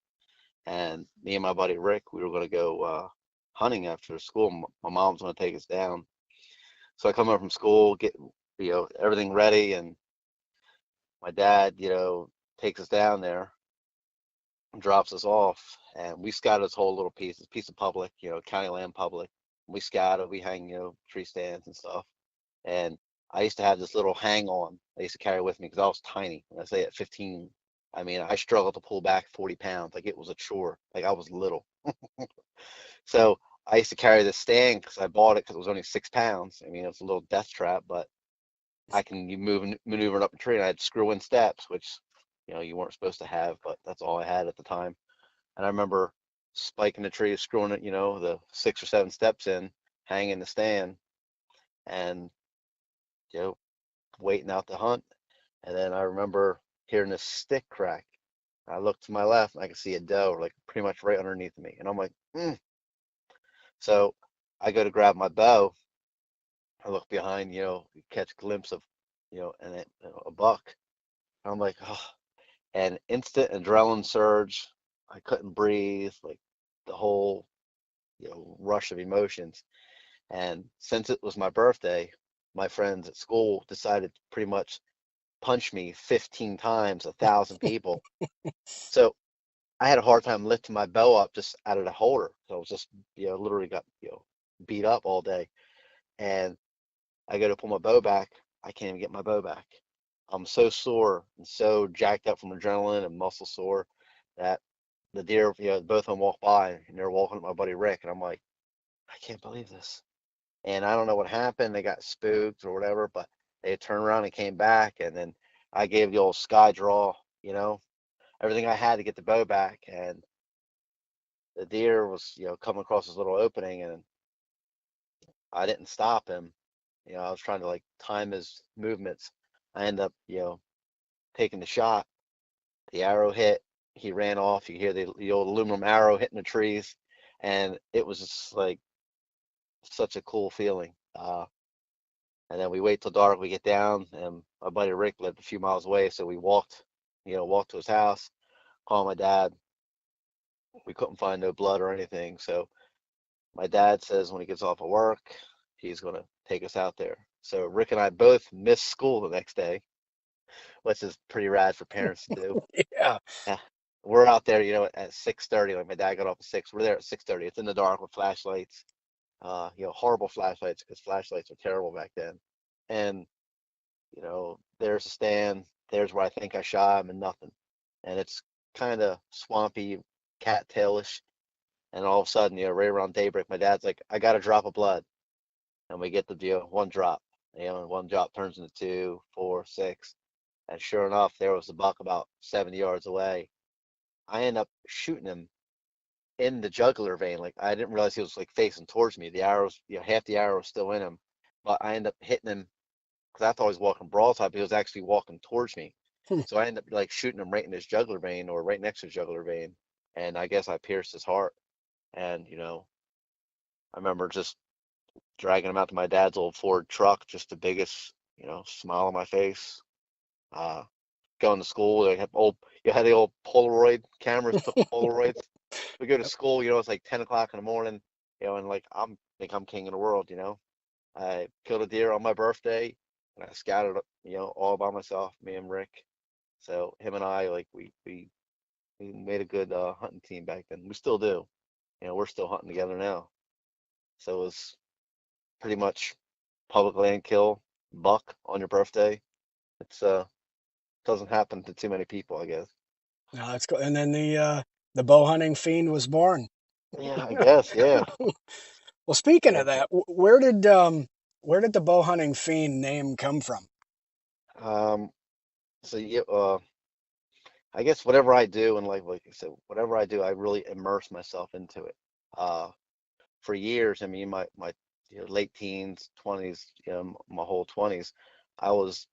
And me and my buddy Rick, we were going to go hunting after school. My mom's going to take us down. So I come home from school, get everything ready, and my dad takes us down there, drops us off, and we scouted this whole little piece of public, county land public. We scouted, we hang, tree stands and stuff. And I used to have this little hang on I used to carry with me because I was tiny. When I say at 15, I mean, I struggled to pull back 40 pounds. Like it was a chore. Like I was little. So I used to carry this stand because I bought it because it was only 6 pounds. I mean, it was a little death trap, but I can you move maneuver it up a tree, and I had screw in steps, which you weren't supposed to have, but that's all I had at the time. And I remember spiking the tree, screwing it, the 6 or 7 steps in, hanging the stand, and you know, waiting out the hunt. And then I remember hearing this stick crack. I looked to my left and I could see a doe like pretty much right underneath me. And I'm like, mm. So I go to grab my bow. I look behind, catch a glimpse of, a buck. And I'm like, oh, and instant adrenaline surge. I couldn't breathe, like the whole, rush of emotions. And since it was my birthday, my friends at school decided to pretty much punch me 15 times, 1,000 people. So I had a hard time lifting my bow up just out of the holder. So I was just, literally got, beat up all day. And I go to pull my bow back. I can't even get my bow back. I'm so sore and so jacked up from adrenaline and muscle sore that the deer, both of them walk by and they're walking with my buddy Rick. And I'm like, I can't believe this. And I don't know what happened. They got spooked or whatever, but they turned around and came back. And then I gave the old sky draw, everything I had to get the bow back. And the deer was, coming across this little opening, and I didn't stop him. I was trying to like time his movements. I end up, taking the shot. The arrow hit. He ran off. You hear the old aluminum arrow hitting the trees, and it was just like such a cool feeling. And then we wait till dark. We get down, and my buddy Rick lived a few miles away, so we walked to his house. Called my dad. We couldn't find no blood or anything, so my dad says when he gets off of work, he's gonna take us out there. So Rick and I both missed school the next day, which is pretty rad for parents to do.
Yeah.
Yeah. We're out there, at 6:30. Like my dad got off at 6. We're there at 6:30. It's in the dark with flashlights. Horrible flashlights because flashlights were terrible back then. And there's a stand. There's where I think I shot him, and nothing. And it's kind of swampy, cattailish. And all of a sudden, right around daybreak, my dad's like, I got a drop of blood. And we get the one drop. And one drop turns into 2, 4, 6. And sure enough, there was the buck about 70 yards away. I end up shooting him in the jugular vein. Like I didn't realize he was like facing towards me. The arrows, half the arrow was still in him. But I end up hitting him because I thought he was walking broadside, but he was actually walking towards me.
Hmm.
So I ended up like shooting him right in his jugular vein or right next to his jugular vein. And I guess I pierced his heart. And, I remember just dragging him out to my dad's old Ford truck, just the biggest, smile on my face. going to school, you had the old Polaroid cameras, took Polaroids. We go to
Yep.
school, it's like 10 o'clock in the morning, and like I'm king of the world. I killed a deer on my birthday, and I scouted, all by myself, me and Rick. So him and I, like we made a good hunting team back then. We still do. We're still hunting together now. So it was pretty much public land kill, buck on your birthday. It's doesn't happen to too many people, I guess.
No, that's cool. And then the Bowhunting Fiend was born.
Yeah, I guess, yeah.
Well, speaking
Yeah.
of that, where did the Bowhunting Fiend name come from?
Um, so yeah, I guess whatever I do in life, like I said, whatever I do, I really immerse myself into it. Uh, for years, I mean, my late teens, 20s, my whole 20s, I was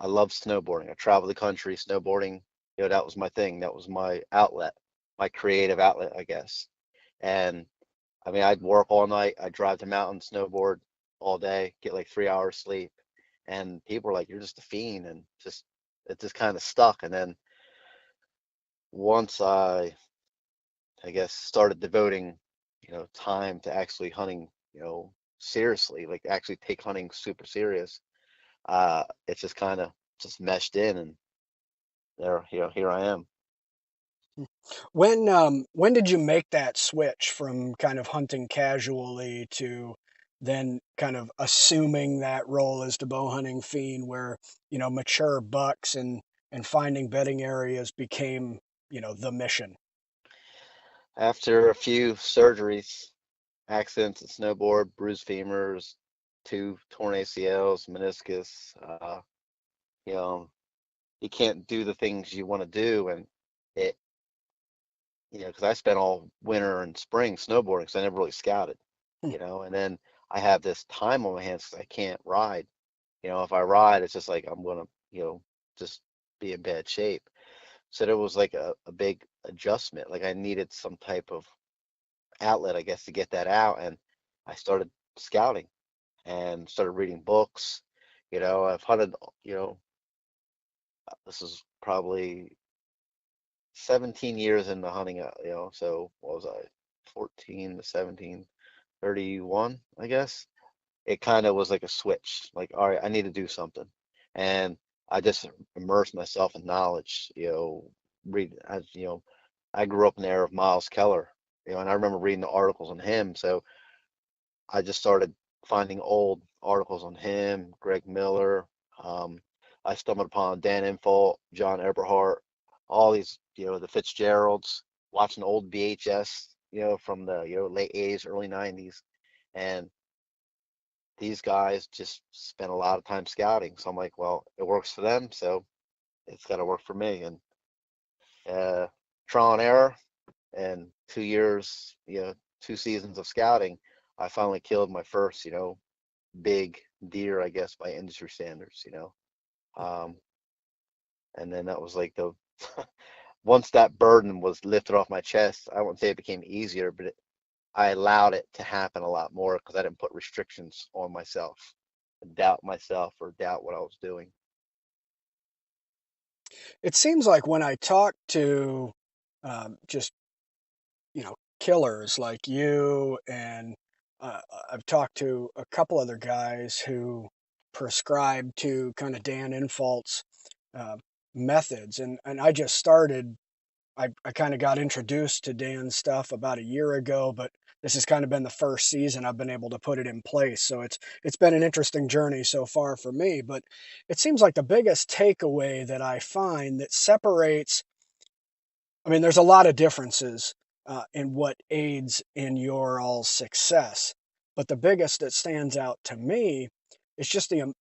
I loved snowboarding. I traveled the country snowboarding. That was my thing. That was my outlet, my creative outlet, I guess. And I mean, I'd work all night. I'd drive to mountain, snowboard all day, get like 3 hours sleep. And people were like, "You're just a fiend," and it just kind of stuck. And then once I guess started devoting, time to actually hunting, seriously, like actually take hunting super serious. It's just kind of just meshed in, and here I am.
When did you make that switch from kind of hunting casually to then kind of assuming that role as the Bowhunting Fiend, where mature bucks and finding bedding areas became the mission?
After a few surgeries, accidents at snowboard, bruised femurs, two torn ACLs, meniscus, you know, you can't do the things you want to do, and it, because I spent all winter and spring snowboarding, because I never really scouted,
Hmm.
and then I have this time on my hands because I can't ride. If I ride, it's just like I'm gonna, just be in bad shape. So there was like a big adjustment. Like I needed some type of outlet, I guess, to get that out. And I started scouting and started reading books. I've hunted, this is probably 17 years into hunting, so what was I, 14 to 17, 31, I guess. It kind of was like a switch, like, all right, I need to do something. And I just immersed myself in knowledge, I grew up in the era of Miles Keller, and I remember reading the articles on him. So I just started finding old articles on him, Greg Miller. Um, I stumbled upon Dan Infalt, John Eberhart, all these, the Fitzgeralds, watching old VHS, from the, late 80s, early 90s. And these guys just spent a lot of time scouting. So I'm like, well, it works for them, so it's got to work for me. And uh, trial and error, and 2 years, 2 seasons of scouting, I finally killed my first, big deer, I guess, by industry standards. Um, and then that was like the once that burden was lifted off my chest, I wouldn't say it became easier, but I allowed it to happen a lot more because I didn't put restrictions on myself or doubt what I was doing.
It seems like when I talk to just killers like you, and I've talked to a couple other guys who prescribe to kind of Dan Infalt's uh, methods, and I just started. I kind of got introduced to Dan's stuff about a year ago, but this has kind of been the first season I've been able to put it in place. So it's been an interesting journey so far for me. But it seems like the biggest takeaway that I find that separates, I mean, there's a lot of differences in what aids in your all's success, but the biggest that stands out to me is just the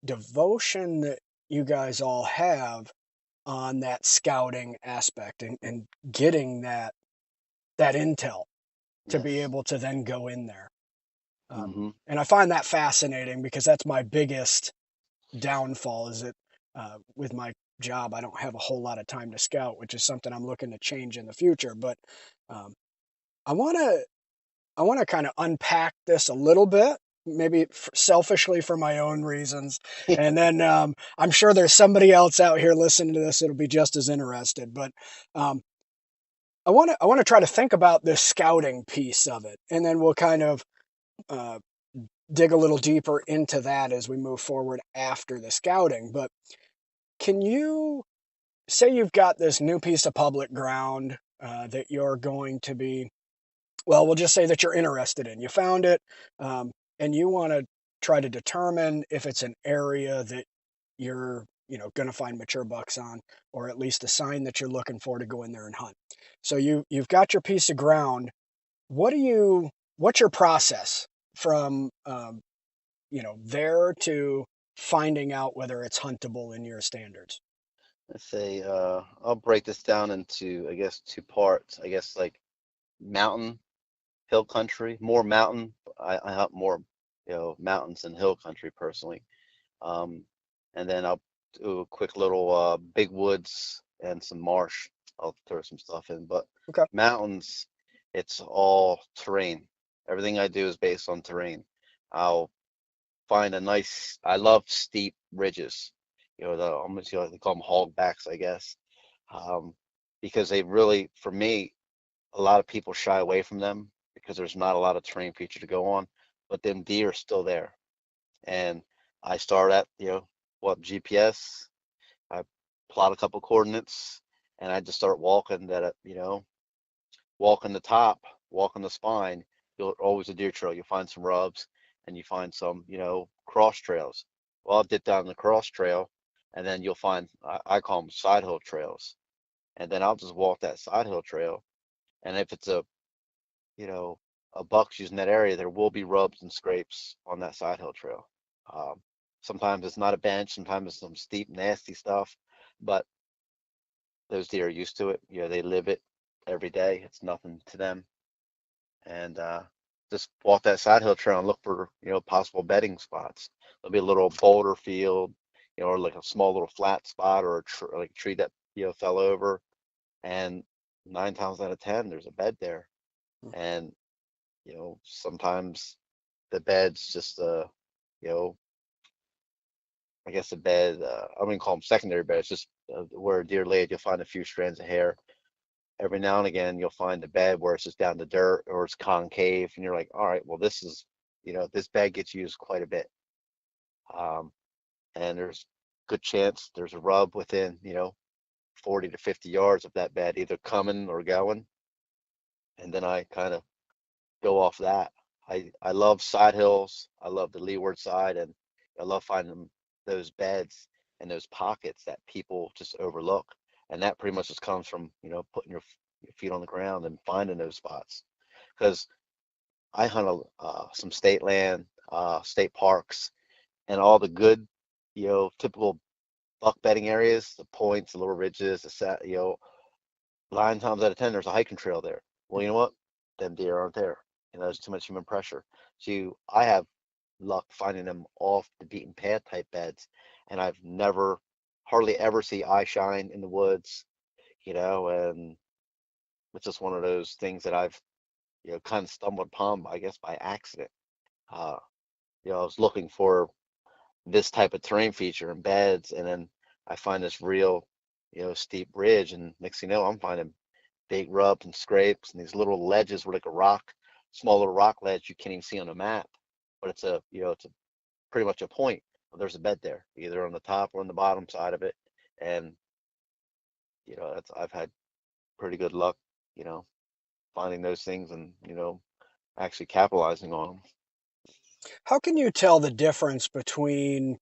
devotion that you guys all have on that scouting aspect, and getting that intel to be
Yes.
able to then go in there.
Hmm.
And I find that fascinating because that's my biggest downfall, is that with my job, I don't have a whole lot of time to scout, which is something I'm looking to change in the future. But um, I want to I want to kind of unpack this a little bit, maybe selfishly for my own reasons. And then I'm sure there's somebody else out here listening to this that'll be just as interested. But um, I want to try to think about this scouting piece of it, and then we'll kind of uh, dig a little deeper into that as we move forward after the scouting. But can you say you've got this new piece of public ground that you're going to be, well, we'll just say that you're interested in. You found it, um, and you want to try to determine if it's an area that you're, going to find mature bucks on, or at least a sign that you're looking for to go in there and hunt. So you've got your piece of ground. What's your process from there to finding out whether it's huntable in your standards?
Let's say I'll break this down into, I guess, two parts. I guess like mountain, hill country, more mountain. I hunt more, mountains than hill country personally. Um, and then I'll do a quick little big woods and some marsh. I'll throw some stuff in, but
Okay.
mountains, it's all terrain. Everything I do is based on terrain. I'll find a nice, I love steep ridges, almost, they call them hogbacks, I guess, um, because they really, for me, a lot of people shy away from them because there's not a lot of terrain feature to go on, but them deer are still there. And I start at, GPS. I plot a couple coordinates and I just start walking that, walking the top, walking the spine. You'll always a deer trail. You'll find some rubs and you find some, cross trails. Well, I'll dip down the cross trail and then you'll find, I call them side hill trails. And then I'll just walk that side hill trail. And if it's you know, a buck's using that area, there will be rubs and scrapes on that side hill trail. Um, Sometimes it's not a bench, sometimes it's some steep, nasty stuff, but those deer are used to it. They live it every day. It's nothing to them. And just walk that side hill trail and look for, possible bedding spots. There'll be a little boulder field, or like a small little flat spot or like a tree that, fell over. And 9 times out of 10, there's a bed there. And, sometimes the bed's just you know, I guess a bed, I wouldn't call them secondary beds, just where a deer laid, you'll find a few strands of hair. Every now and again, you'll find a bed where it's just down the dirt or it's concave, and you're like, all right, well, this is, this bed gets used quite a bit. Um, and there's good chance there's a rub within, 40 to 50 yards of that bed, either coming or going. And then I kind of go off that. I love side hills. I love the leeward side, and I love finding those beds and those pockets that people just overlook. And that pretty much just comes from, putting your feet on the ground and finding those spots. Because I hunt some state land, state parks, and all the good, typical buck bedding areas, the points, the little ridges, the set, 9 times out of 10, there's a hiking trail there. Well, you know what? Them deer aren't there. There's too much human pressure. So I have luck finding them off the beaten path type beds, and I've never, hardly ever see eye shine in the woods, and it's just one of those things that I've, kind of stumbled upon, I guess, by accident. Uh, I was looking for this type of terrain feature in beds, and then I find this real, steep ridge, and next thing you know, I'm finding big rubs and scrapes and these little ledges were like a rock, small little rock ledge you can't even see on a map, but it's a pretty much a point. Well, there's a bed there, either on the top or on the bottom side of it, and I've had pretty good luck, you know, finding those things and actually capitalizing on them.
How can you tell the difference between,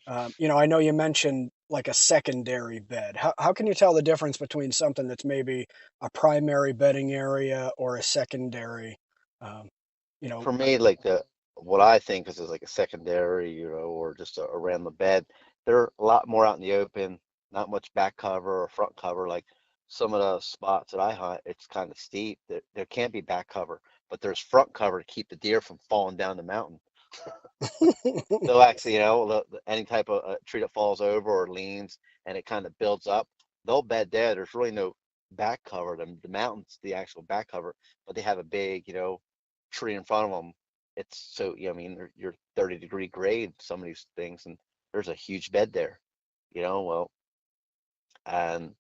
I know you mentioned like a secondary bed. How can you tell the difference between something that's maybe a primary bedding area or a secondary, um, you know,
For me, like the what I think is like a secondary, or just around the bed. They're a lot more out in the open, not much back cover or front cover. Like some of the spots that I hunt, it's kind of steep. There can't be back cover, but there's front cover to keep the deer from falling down the mountain. They'll actually, any type of tree that falls over or leans and it kind of builds up, they'll bed there. There's really no back cover. The mountain's the actual back cover, but they have a big, tree in front of them it's so, I mean, you're 30-degree grade, some of these things, and there's a huge bed there, well, and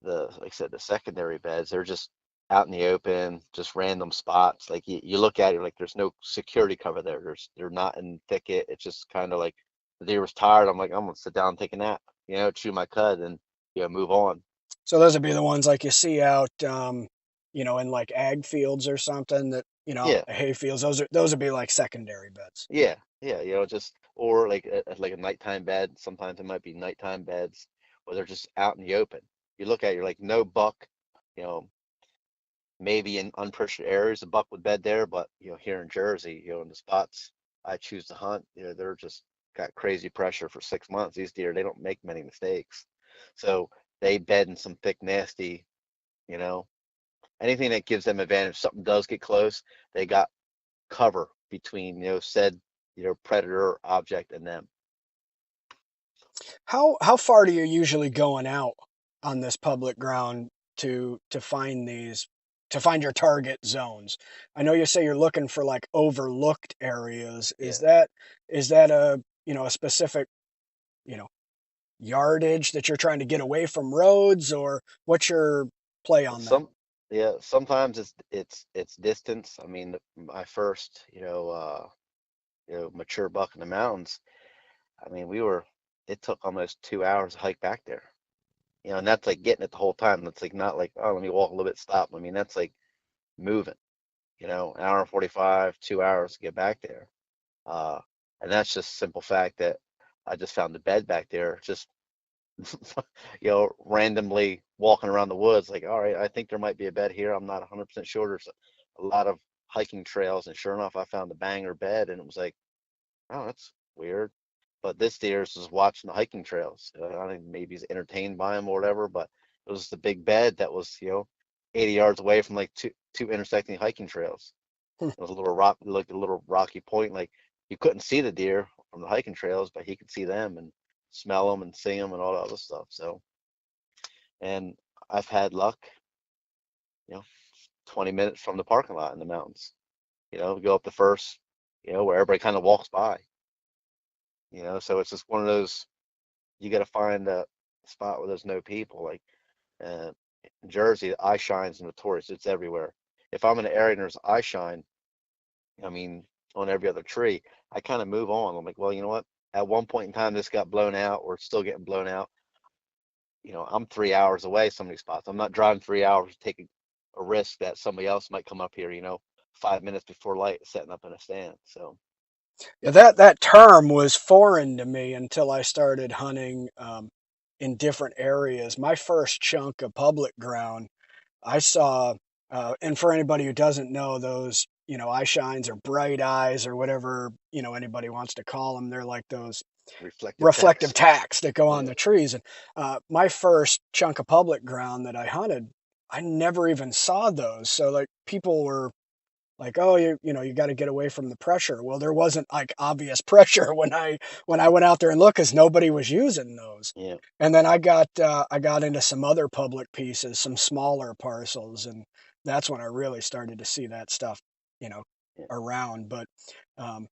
like I said, the secondary beds, they're just out in the open, just random spots. Like you look at it, like there's no security cover there. They're not in thicket. It's just kind of like the deer was tired. I'm like, I'm gonna sit down and take a nap, chew my cud and move on.
So those would be the ones like you see out, in like ag fields or something that,
Yeah,
hay fields. Those would be like secondary beds.
yeah, yeah. Just or like a nighttime bed. Sometimes it might be nighttime beds where they're just out in the open. You look at it, you're like no buck, you know, maybe in unpressured areas, a buck would bed there, but here in Jersey, in the spots I choose to hunt, they're just got crazy pressure for 6 months. These deer, they don't make many mistakes. So they bed in some thick, nasty, you know, anything that gives them advantage. If something does get close, they got cover between, said, predator object and them.
How far do you usually going out on this public ground to find your target zones? I know you say you're looking for like overlooked areas. Is
Yeah.
that a specific, you know, yardage that you're trying to get away from roads, or what's your play on that?
Some, yeah, sometimes it's distance. I mean, my first, mature buck in the mountains, I mean, it took almost 2 hours to hike back there. And that's like getting it the whole time. That's like not like, oh, let me walk a little bit, stop. I mean, that's like moving, an hour and 45, 2 hours to get back there. Uh, and that's just simple fact that I just found the bed back there, just, randomly walking around the woods, like, all right, I think there might be a bed here. I'm not 100% sure. There's a lot of hiking trails. And sure enough, I found the banger bed and it was like, oh, that's weird. But this deer is just watching the hiking trails. I think maybe he's entertained by them or whatever, but it was the big bed that was, 80 yards away from like two intersecting hiking trails.
Hmm.
It was a little rock, like a little rocky point. Like you couldn't see the deer from the hiking trails, but he could see them and smell them and see them and all that other stuff. So, and I've had luck, you know, 20 minutes from the parking lot in the mountains. Go up the first, where everybody kind of walks by. So it's just one of those, you got to find a spot where there's no people. Like uh, in Jersey, eye shine's notorious. It's everywhere. If I'm in an area and there's eye shine, I mean, on every other tree, I kind of move on. I'm like, well, you know what? At one point in time, this got blown out or it's still getting blown out. I'm 3 hours away some of these spots. I'm not driving 3 hours taking a risk that somebody else might come up here, 5 minutes before light, setting up in a stand. So,
Yeah, that term was foreign to me until I started hunting in different areas. My first chunk of public ground, I saw, and for anybody who doesn't know, those eye shines or bright eyes or whatever anybody wants to call them, they're like those
reflective
reflective
tax.
tacks that go on
Yeah.
the trees. And my first chunk of public ground that I hunted, I never even saw those. So like people were like, oh, you got to get away from the pressure. Well, there wasn't like obvious pressure when I went out there and looked, because nobody was using those.
Yeah.
And then I got into some other public pieces, some smaller parcels, and that's when I really started to see that stuff, you know,
Yeah.
around. But um,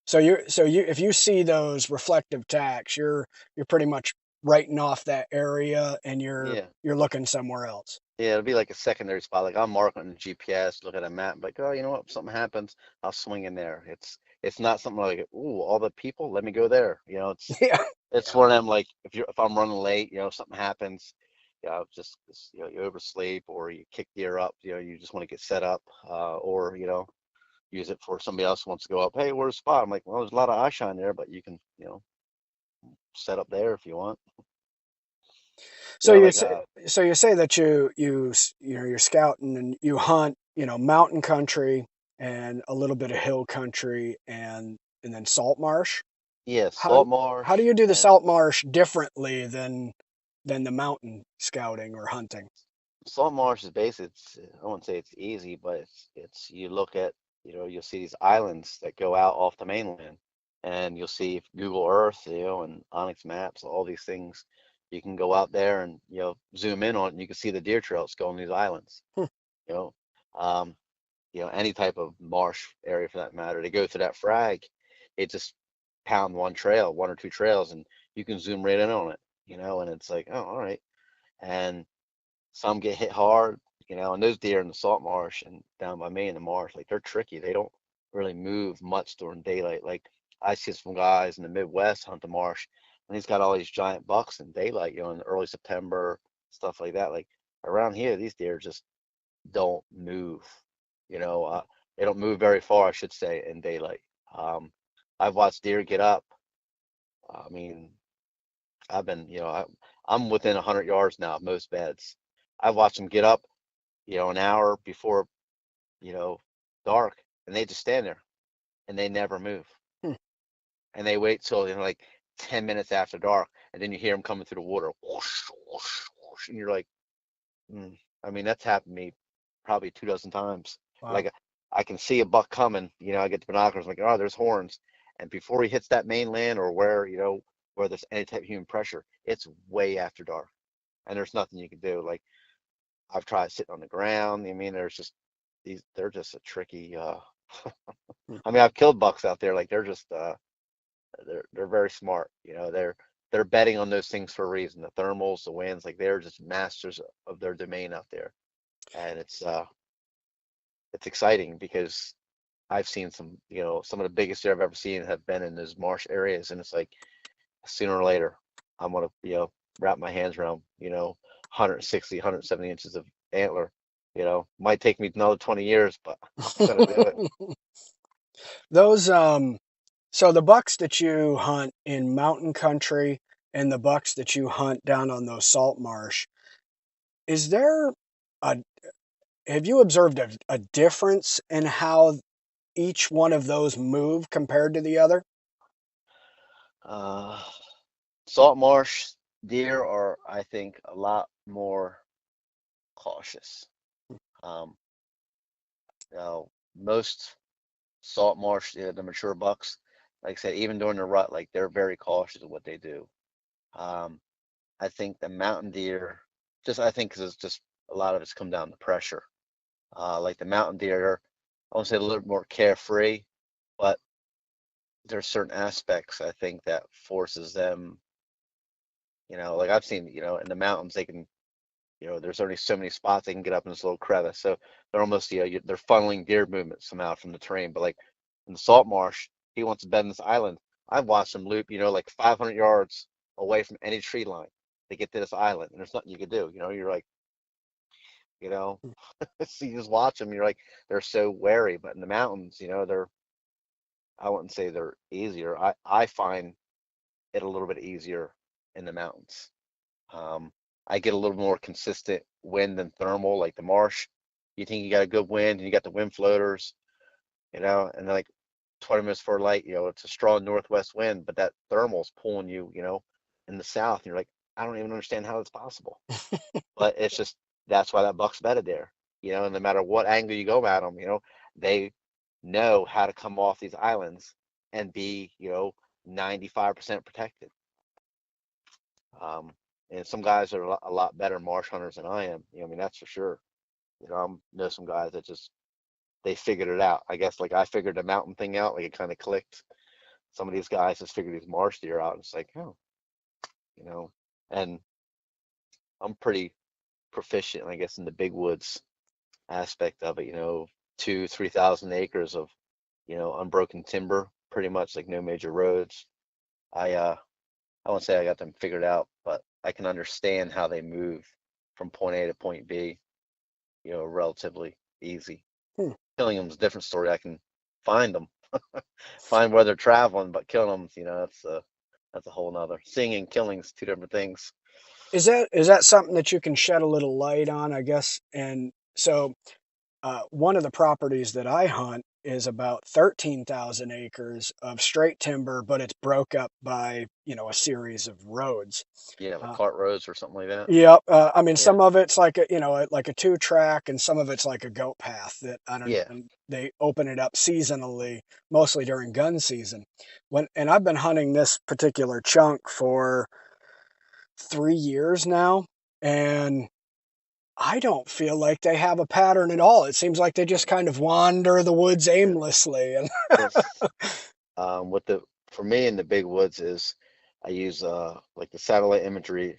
so you if you see those reflective tacks, you're pretty much writing off that area, and you're
Yeah.
you're looking somewhere else.
Yeah, it'll be like a secondary spot. Like I'm marking on the GPS, look at a map, like, oh, you know what? If something happens, I'll swing in there. It's not something like, ooh, all the people, let me go there.
Yeah.
It's one of them like if I'm running late, if something happens, just you oversleep or you kick deer up, you just want to get set up, or use it for somebody else who wants to go up. Hey, where's the spot? I'm like, well, there's a lot of eye shine there, but you can set up there if you want.
So you
Like
say so you say that you're scouting and you hunt, mountain country and a little bit of hill country and then salt marsh.
yeah,
How
salt
how do
marsh
you do the
and
salt marsh differently than the mountain scouting or hunting?
salt marsh is basically, I wouldn't say it's easy, but it's you look at, you'll see these islands that go out off the mainland, and you'll see if Google Earth, and Onyx Maps, all these things, you can go out there and zoom in on it, and you can see the deer trails going these islands.
Hmm.
You know, um, any type of marsh area for that matter. They go through that frag, it just pound one trail, one or two trails, and you can zoom right in on it, and it's like, oh, all right. And some get hit hard, and those deer in the salt marsh and down by me in the marsh, like they're tricky. They don't really move much during daylight. Like I see some guys in the Midwest hunt the marsh, and he's got all these giant bucks in daylight, in early September, stuff like that. Like around here, these deer just don't move. You know, uh, they don't move very far, I should say, in daylight. Um, I've watched deer get up. I mean, I've been, I'm within 100 yards now of most beds. I've watched them get up, an hour before, you know, dark, and they just stand there and they never move.
Hmm.
And they wait till, like 10 minutes after dark, and then you hear them coming through the water, whoosh, whoosh, whoosh, and you're like, mm. I mean, that's happened to me probably 2 dozen times.
Wow.
Like I can see a buck coming, I get the binoculars, I'm like, oh, there's horns. And before he hits that mainland or where there's any type of human pressure, it's way after dark. And there's nothing you can do. Like I've tried sitting on the ground. I mean, they're just a tricky
Hmm.
I mean, I've killed bucks out there, like they're just they're very smart. They're betting on those things for a reason. The thermals, the winds, like they're just masters of their domain out there. And it's exciting because I've seen some of the biggest deer I've ever seen have been in those marsh areas, and it's like sooner or later I'm gonna wrap my hands around 160, 170 inches of antler. Might take me another 20 years, but I'm gonna do it.
Those so the bucks that you hunt in mountain country and the bucks that you hunt down on those salt marsh, is there a have you observed a difference in how each one of those move compared to the other?
Uh, Salt marsh deer are, I think, a lot more cautious. Um, most salt marsh, the mature bucks, like I said, even during the rut, like they're very cautious of what they do. Um, I think the mountain deer, I think 'cause it's just a lot of it's come down to pressure. Like the mountain deer, I won't say a little more carefree, but there's certain aspects I think that forces them, like I've seen, in the mountains, they can, there's only so many spots they can get up in this little crevice. So they're almost, they're funneling deer movement somehow from the terrain. But like in the salt marsh, he wants to bed in this island. I've watched him loop, like 500 yards away from any tree line to get to this island, and there's nothing you can do. You're like, you know, so you just watch them. You're like, they're so wary. But in the mountains, I wouldn't say they're easier. I find it a little bit easier in the mountains. Um, I get a little more consistent wind than thermal, like the marsh. You think you got a good wind and you got the wind floaters, and then like 20 minutes for light, it's a strong northwest wind, but that thermal's pulling you, in the south, and you're like, I don't even understand how that's possible. But it's just that's why that buck's bedded there, and no matter what angle you go at them, they know how to come off these islands and be, 95% protected. Um, and some guys are a lot better marsh hunters than I am. I mean, that's for sure. I know some guys that just they figured it out. I guess like I figured the mountain thing out, like it kind of clicked. Some of these guys just figured these marsh deer out. And it's like, oh, you know, and I'm pretty proficient, I guess, in the big woods aspect of it. 3,000 acres of unbroken timber, pretty much like no major roads. I won't say I got them figured out, but I can understand how they move from point A to point B, relatively easy.
Hmm.
Killing them is a different story. I can find them, find where they're traveling, but killing them, that's a whole nother. Seeing and killing is two different things.
Is that something that you can shed a little light on, I guess? And so one of the properties that I hunt is about 13,000 acres of straight timber, but it's broke up by, a series of roads.
Yeah, like
Uh,
cart roads or something like that.
Yep. I mean,
Yeah,
some of it's like like a two track, and some of it's like a goat path that I don't.
yeah,
And they open it up seasonally, mostly during gun season. And I've been hunting this particular chunk for 3 years now, and I don't feel like they have a pattern at all. It seems like they just kind of wander the woods aimlessly. And
This what the for me in the big woods is I use like the satellite imagery,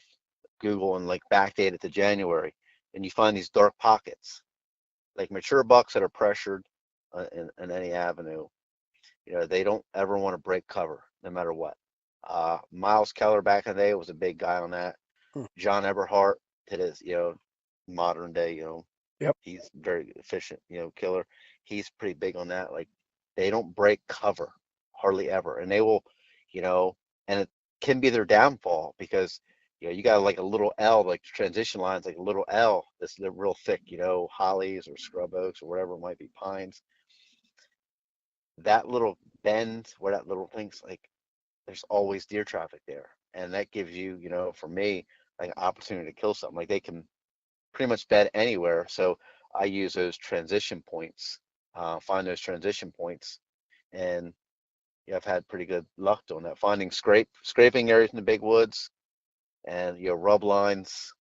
Google, and like backdate it to January, and you find these dark pockets, like mature bucks that are pressured in any avenue. You know, they don't ever want to break cover, no matter what. Miles Keller back in the day was a big guy on that.
Hmm.
John Eberhart to this, modern day,
Yep.
he's very efficient, killer. He's pretty big on that. Like they don't break cover hardly ever, and they will, you know, and it can be their downfall because you got like a little L, like transition lines, like a little L that's real thick, hollies or scrub oaks or whatever it might be, pines. That little bend where that little thing's like, there's always deer traffic there, and that gives you, for me, like an opportunity to kill something. Like they can pretty much bed anywhere. So I use those transition points, find those transition points, and I've had pretty good luck doing that. Finding scraping areas in the big woods, and rub lines.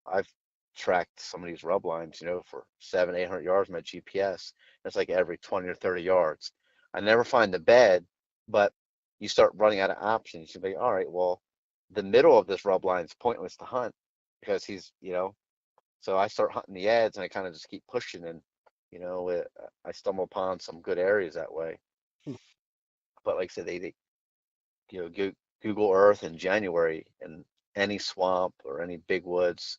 I've tracked some of these rub lines, for 700-800 yards with my GPS. It's like every 20 or 30 yards. I never find the bed, but you start running out of options. You're like, all right, well, the middle of this rub line is pointless to hunt because so I start hunting the edge and I kind of just keep pushing, and I stumble upon some good areas that way.
Hmm.
But like I said, they Google Earth in January and any swamp or any big woods,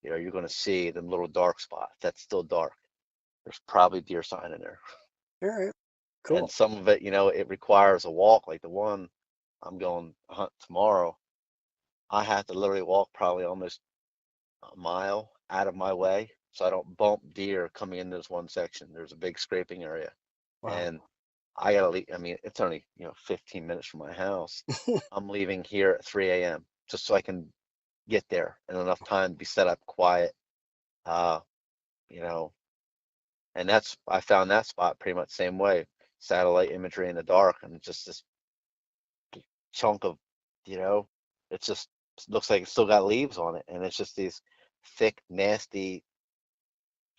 you're going to see them little dark spots. That's still dark. There's probably deer sign in there.
All right.
And
Cool.
some of it, it requires a walk. Like the one I'm going to hunt tomorrow, I have to literally walk probably almost a mile out of my way so I don't bump deer coming into this one section. There's a big scraping area,
Wow.
and I gotta leave. I mean, it's only 15 minutes from my house. I'm leaving here at 3 a.m. just so I can get there and enough time to be set up quiet. Uh, you know, and I found that spot pretty much the same way. Satellite imagery in the dark, and just this chunk of, you know, it just looks like it's still got leaves on it, and it's just these thick, nasty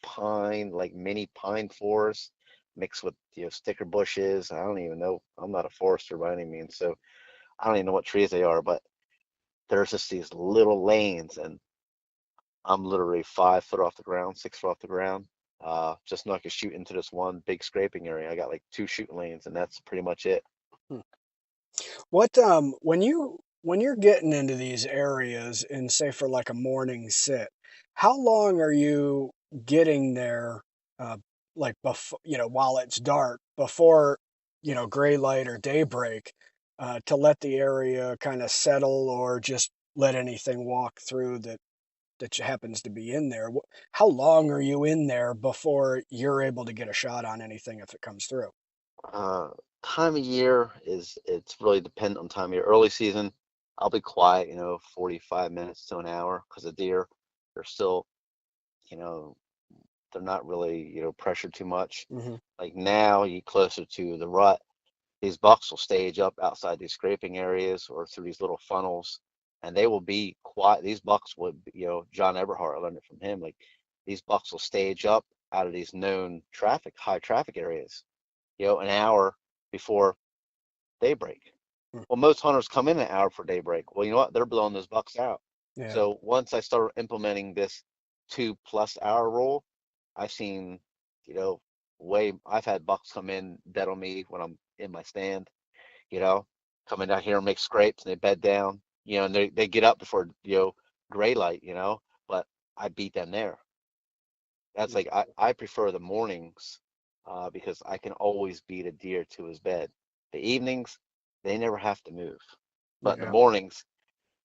pine, like mini pine forest mixed with sticker bushes. I don't even know. I'm not a forester by any means, so I don't even know what trees they are, but there's just these little lanes, and I'm literally 5 foot off the ground, 6 foot off the ground. Just not to shoot into this one big scraping area. I got like 2 shooting lanes, and that's pretty much it.
Hmm. What when you're getting into these areas and say for like a morning sit, how long are you getting there uh like before, while it's dark, before, gray light or daybreak, to let the area kind of settle or just let anything walk through that happens to be in there? How long are you in there before you're able to get a shot on anything if it comes through?
Uh, Time of year it's really dependent on time of year. Early season, I'll be quiet, 45 minutes to an hour, because the deer, they're still, you know, they're not really, pressured too much.
Hmm.
Like now, you closer to the rut, these bucks will stage up outside these scraping areas or through these little funnels, and they will be quiet. These bucks would, John Eberhart, I learned it from him. Like these bucks will stage up out of these known high traffic areas, an hour before daybreak. Well, most hunters come in an hour for daybreak. Well, you know what? They're blowing those bucks out.
Yeah.
So once I started implementing this 2+ hour rule, I've seen, you know, I've had bucks come in, bed on me when I'm in my stand, you know, coming down here and make scrapes, and they bed down, and they get up before, gray light, but I beat them there. That's like, I prefer the mornings, because I can always beat a deer to his bed. The evenings, they never have to move. But in the
Yeah.
mornings,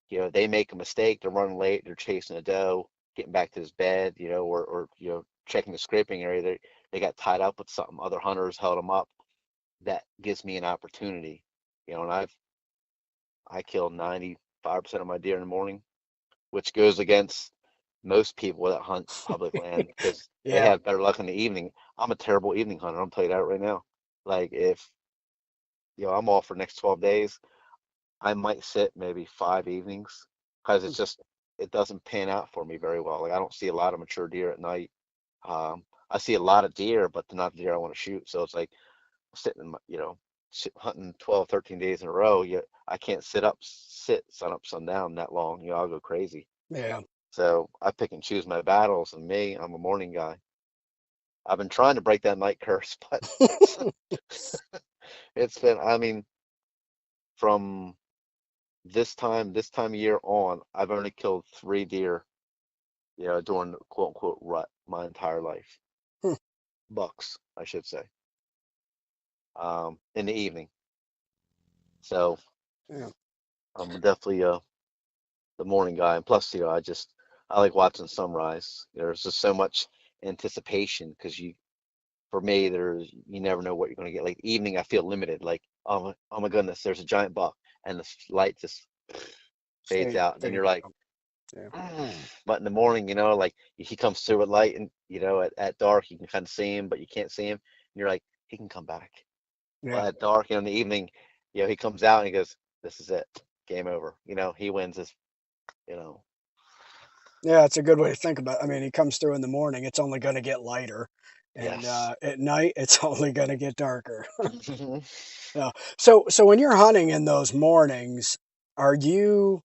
they make a mistake, they're running late, they're chasing a doe, getting back to his bed, or checking the scraping area. They got tied up with something. Other hunters held them up. That gives me an opportunity, and I kill 95% of my deer in the morning, which goes against most people that hunt public land because they
Yeah.
have better luck in the evening. I'm a terrible evening hunter. I'm tell you that right now. Like if I'm off for the next 12 days, I might sit maybe 5 evenings because it doesn't pan out for me very well. Like I don't see a lot of mature deer at night. I see a lot of deer, but they're not the deer I want to shoot. So it's like sitting in my, hunting 12, 13 days in a row. I can't sit sun up, sundown that long. I'll go crazy.
Yeah.
So I pick and choose my battles. And I'm a morning guy. I've been trying to break that night curse, but it's been, I mean, from this time of year on, I've only killed 3 deer, during the quote unquote rut my entire life.
Hmm.
Bucks, I should say, in the evening. So
Yeah.
I'm definitely the morning guy. And plus, I like watching sunrise. There's just so much anticipation because for me, you never know what you're going to get. Like evening, I feel limited. Like, oh my goodness, there's a giant buck, and the light just fades out, and then you're like,
out. Yeah.
but in the morning, like he comes through at light, and at dark you can kind of see him, but you can't see him, and you're like, he can come back. Well,
Yeah.
at dark, in the evening, he comes out and he goes, this is it, game over. He wins this, you know.
Yeah, it's a good way to think about it. I mean, he comes through in the morning, it's only going to get lighter. And
Yes.
at night, it's only going to get darker. Yeah. So when you're hunting in those mornings, are you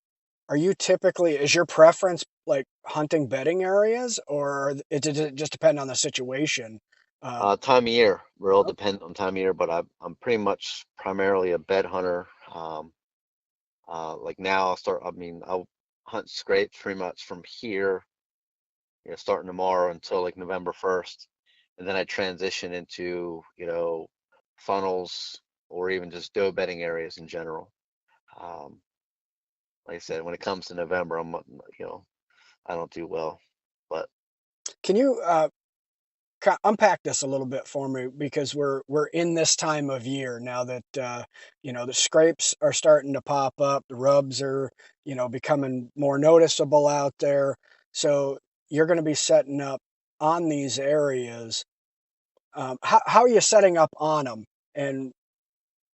typically, is your preference like hunting bedding areas, or does it just depend on the situation? Um,
Time of year, real
oh,
dependent on time of year, but I'm pretty much primarily a bed hunter. Like now I'll hunt scrapes pretty much from here, starting tomorrow until like November 1st. And then I transition into, funnels or even just doe bedding areas in general. Um, like I said, when it comes to November, I don't do well, but
can you unpack this a little bit for me, because we're in this time of year now that the scrapes are starting to pop up, the rubs are becoming more noticeable out there. So you're going to be setting up on these areas. How are you setting up on them, and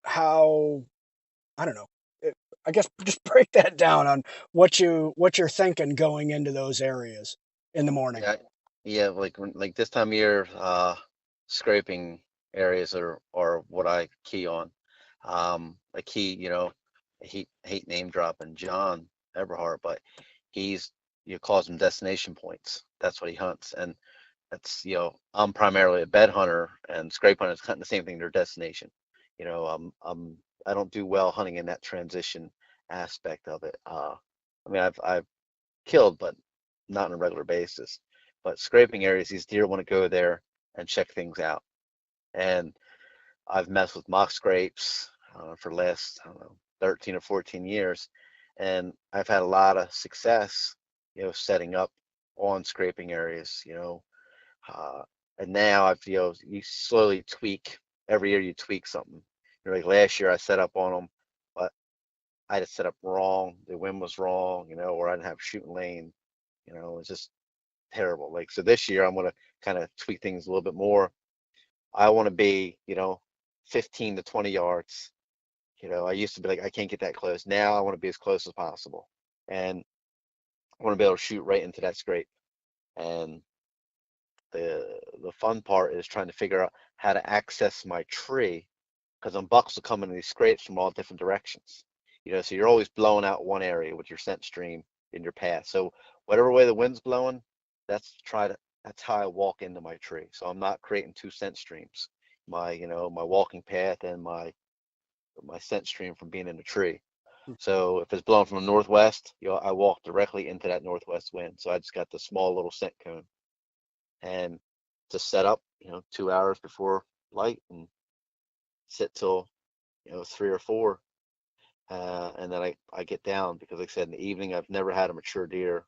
how, I don't know. I guess just break that down on what you're thinking going into those areas in the morning.
yeah, yeah, like this time of year, scraping areas are what I key on. I key, I hate name dropping John Eberhard, but he's calls them destination points. That's what he hunts, and that's I'm primarily a bed hunter, and scrape hunters hunting the same thing. Their destination. I don't do well hunting in that transition aspect of it. I mean, I've killed, but not on a regular basis. But scraping areas, these deer want to go there and check things out. And I've messed with mock scrapes for the last, I don't know, 13 or 14 years. And I've had a lot of success, setting up on scraping areas, uh, and now you slowly tweak. Every year you tweak something. Like last year I set up on them, but I just set up wrong. The wind was wrong, or I didn't have a shooting lane. It's just terrible. Like, so this year I'm going to kind of tweak things a little bit more. I want to be, 15 to 20 yards. I used to be like, I can't get that close. Now I want to be as close as possible. And I want to be able to shoot right into that scrape. And the fun part is trying to figure out how to access my tree, because bucks will come in these scrapes from all different directions. So you're always blowing out one area with your scent stream in your path. So whatever way the wind's blowing, that's how I walk into my tree. So I'm not creating two scent streams. My walking path and my scent stream from being in the tree. So if it's blowing from the northwest, I walk directly into that northwest wind. So I just got the small little scent cone and just set up, 2 hours before light and sit till 3 or 4. And then I get down because, like I said, in the evening, I've never had a mature deer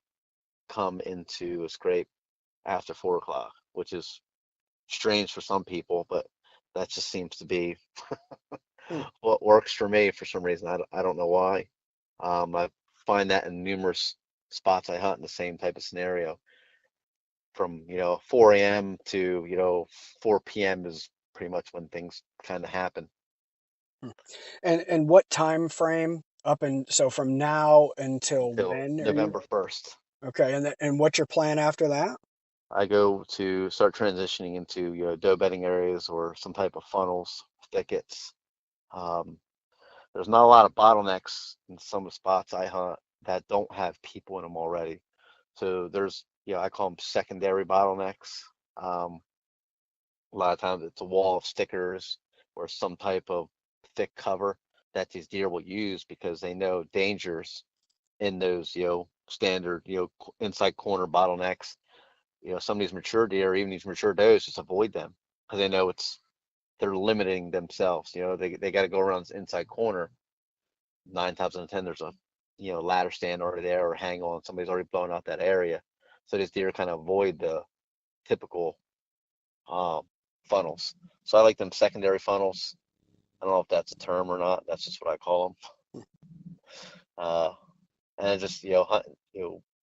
come into a scrape after 4 o'clock, which is strange for some people, but that just seems to be
Hmm.
what works for me for some reason. I don't know why. I find that in numerous spots I hunt in the same type of scenario. From 4 a.m. to 4 p.m. is pretty much when things kind of happen.
Hmm. And what time frame, up and so from now until
Until
when are you?
November 1st.
Okay, and what's your plan after that?
I go to start transitioning into, doe bedding areas or some type of funnels, thickets. Um, there's not a lot of bottlenecks in some of the spots I hunt that don't have people in them already. So there's, I call them secondary bottlenecks. Um, a lot of times it's a wall of stickers or some type of thick cover that these deer will use because they know dangers in those, standard, inside corner bottlenecks. Some of these mature deer, even these mature does, just avoid them because they know they're limiting themselves. They got to go around this inside corner. 9 times out of 10, there's a ladder stand already there or hang on. Somebody's already blown out that area, so these deer kind of avoid the typical um, funnels. So I like them secondary funnels. I don't know if that's a term or not. That's just what I call them. Uh, and just hunt,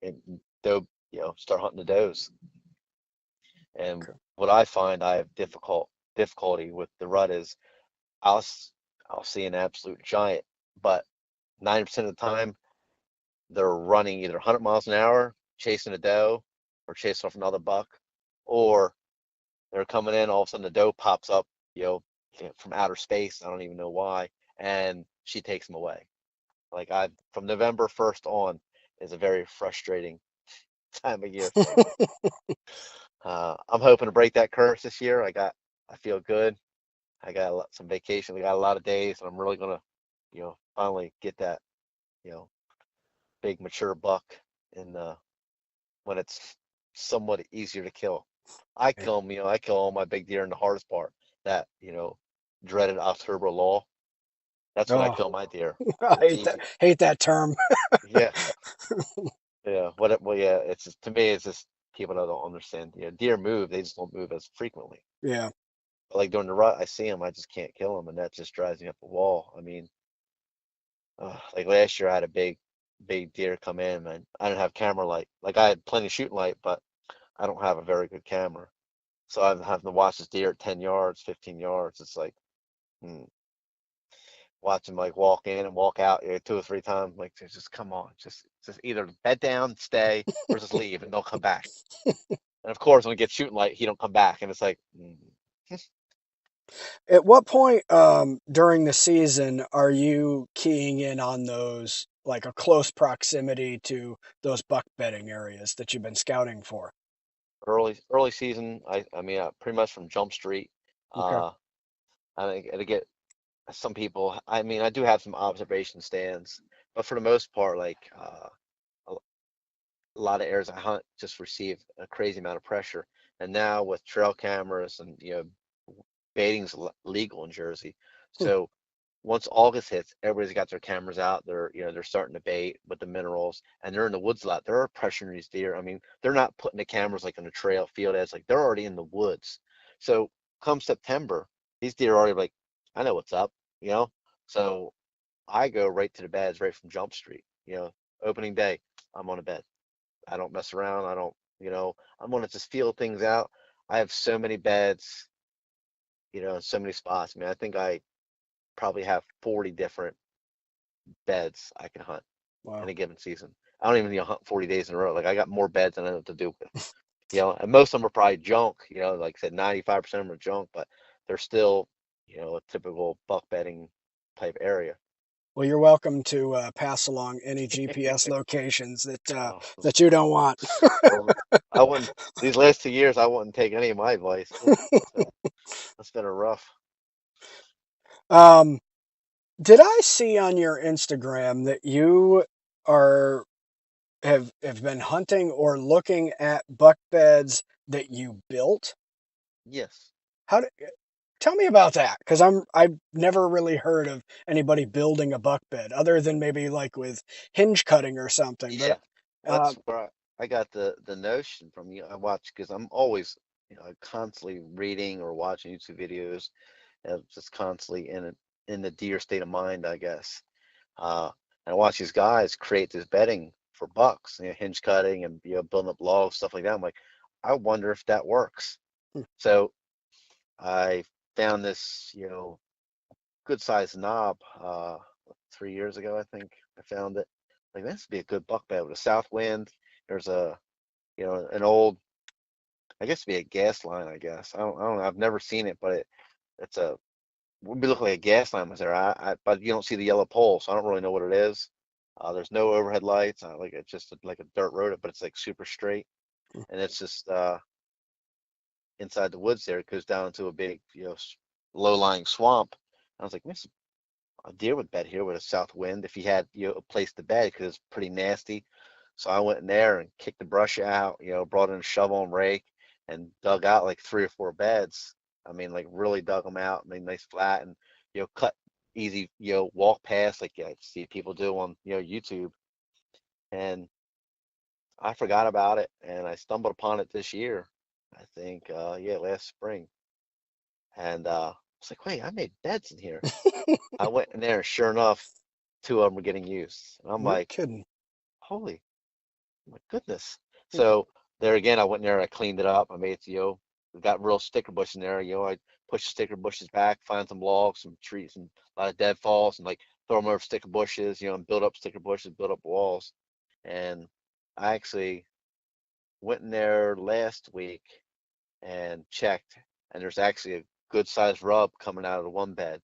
and doe, start hunting the does. And
Okay.
what I find I have difficulty with the rut is I'll I'll see an absolute giant, but 90% of the time they're running either 100 miles an hour chasing a doe or chasing off another buck, or they're coming in, all of a sudden the doe pops up, from outer space. I don't even know why, and she takes them away. Like I from November 1st on is a very frustrating time of year for me. I'm hoping to break that curse this year. I feel good. I got some vacation. We got a lot of days, and I'm really gonna, finally get that, you know, big mature buck in when it's somewhat easier to kill. I
Yeah.
kill them, I kill all my big deer in the hardest part, that, dreaded October lull. That's when I
Oh,
kill my deer.
I
It's
hate that.
easy.
Hate that term.
Yeah, yeah. Well, yeah. It's just, to me, it's just people that don't understand. Deer move. They just don't move as frequently.
Yeah.
But like during the rut, I see them. I just can't kill them, and that just drives me up a wall. I mean, like last year, I had a big deer come in, and I didn't have camera light. Like I had plenty of shooting light, but I don't have a very good camera. So I'm having to watch this deer at 10 yards, 15 yards. It's like, hmm, watch him like walk in and walk out, 2 or 3 times. Like, just come on, just either bed down, stay, or just leave and don't come back. And of course, when he gets shooting light, he don't come back, and it's like,
At what point during the season are you keying in on those, like a close proximity to those buck bedding areas that you've been scouting for?
early season. I mean, pretty much from Jump Street.
Okay.
Uh, I think to get some people. I mean, I do have some observation stands, but for the most part, like a, a lot of areas I hunt just receive a crazy amount of pressure. And now with trail cameras and baiting's legal in Jersey,
Hmm.
so once August hits, everybody's got their cameras out. They're starting to bait with the minerals, and they're in the woods a lot. They're pressuring these deer. I mean, they're not putting the cameras like on the trail field as like they're already in the woods. So come September, these deer are already like, I know what's up, you know. So I go right to the beds right from Jump Street. Opening day, I'm on a bed. I don't mess around. I don't, I'm gonna just feel things out. I have so many beds, so many spots. I mean, I think I probably have 40 different beds I can hunt in
Wow.
a given season. I don't even hunt 40 days in a row. Like I got more beds than I know what to do with. And most of them are probably junk. Like I said, 95% of them are junk, but they're still, a typical buck bedding type area.
Well, you're welcome to pass along any GPS locations
Oh,
that you don't want.
well, I wouldn't. These last 2 years, I wouldn't take any of my advice. Oof, that's been a rough.
um, did I see on your Instagram that you are have been hunting or looking at buck beds that you built?
Yes.
How did Tell me about that, because I've never really heard of anybody building a buck bed other than maybe like with hinge cutting or something. But
Yeah.
uh,
That's where I got the notion from. I watch because I'm always, constantly reading or watching YouTube videos, just constantly in the deer state of mind, I guess. Uh, and I watch these guys create this bedding for bucks, hinge cutting and building up logs, stuff like that. I'm like, I wonder if that works.
hmm,
So I found this, good sized knob 3 years ago, I think I found it. Like this would be a good buck bed with a south wind. there's a, an old, I guess it'd be a gas line, I guess. I don't know. I've never seen it, but it's a, would be looking like a gas line was there. But you don't see the yellow pole, so I don't really know what it is. There's no overhead lights. Like it's just like a dirt road, but it's like super straight, and it's just inside the woods there. It goes down into a big, low-lying swamp. I was like, there's a deer would bed here with a south wind if he had, a place to bed because it's pretty nasty. So I went in there and kicked the brush out, brought in a shovel and rake and dug out like 3 or 4 beds. I mean, like really dug them out, made nice flat and, cut easy, walk past like I see people do on, YouTube. And I forgot about it and I stumbled upon it this year. I think, yeah, last spring. And I was like, wait, I made beds in here. I went in there, sure enough, 2 of them were getting used. And I'm
No
like,
kidding.
holy, my goodness.
Hmm.
So there again, I went in there, I cleaned it up. I made it, we got real sticker bush in there. I pushed the sticker bushes back, find some logs, some trees, and a lot of deadfalls, and like throw them over sticker bushes, and build up sticker bushes, build up walls. And I actually went in there last week and checked, and there's actually a good sized rub coming out of the one bed.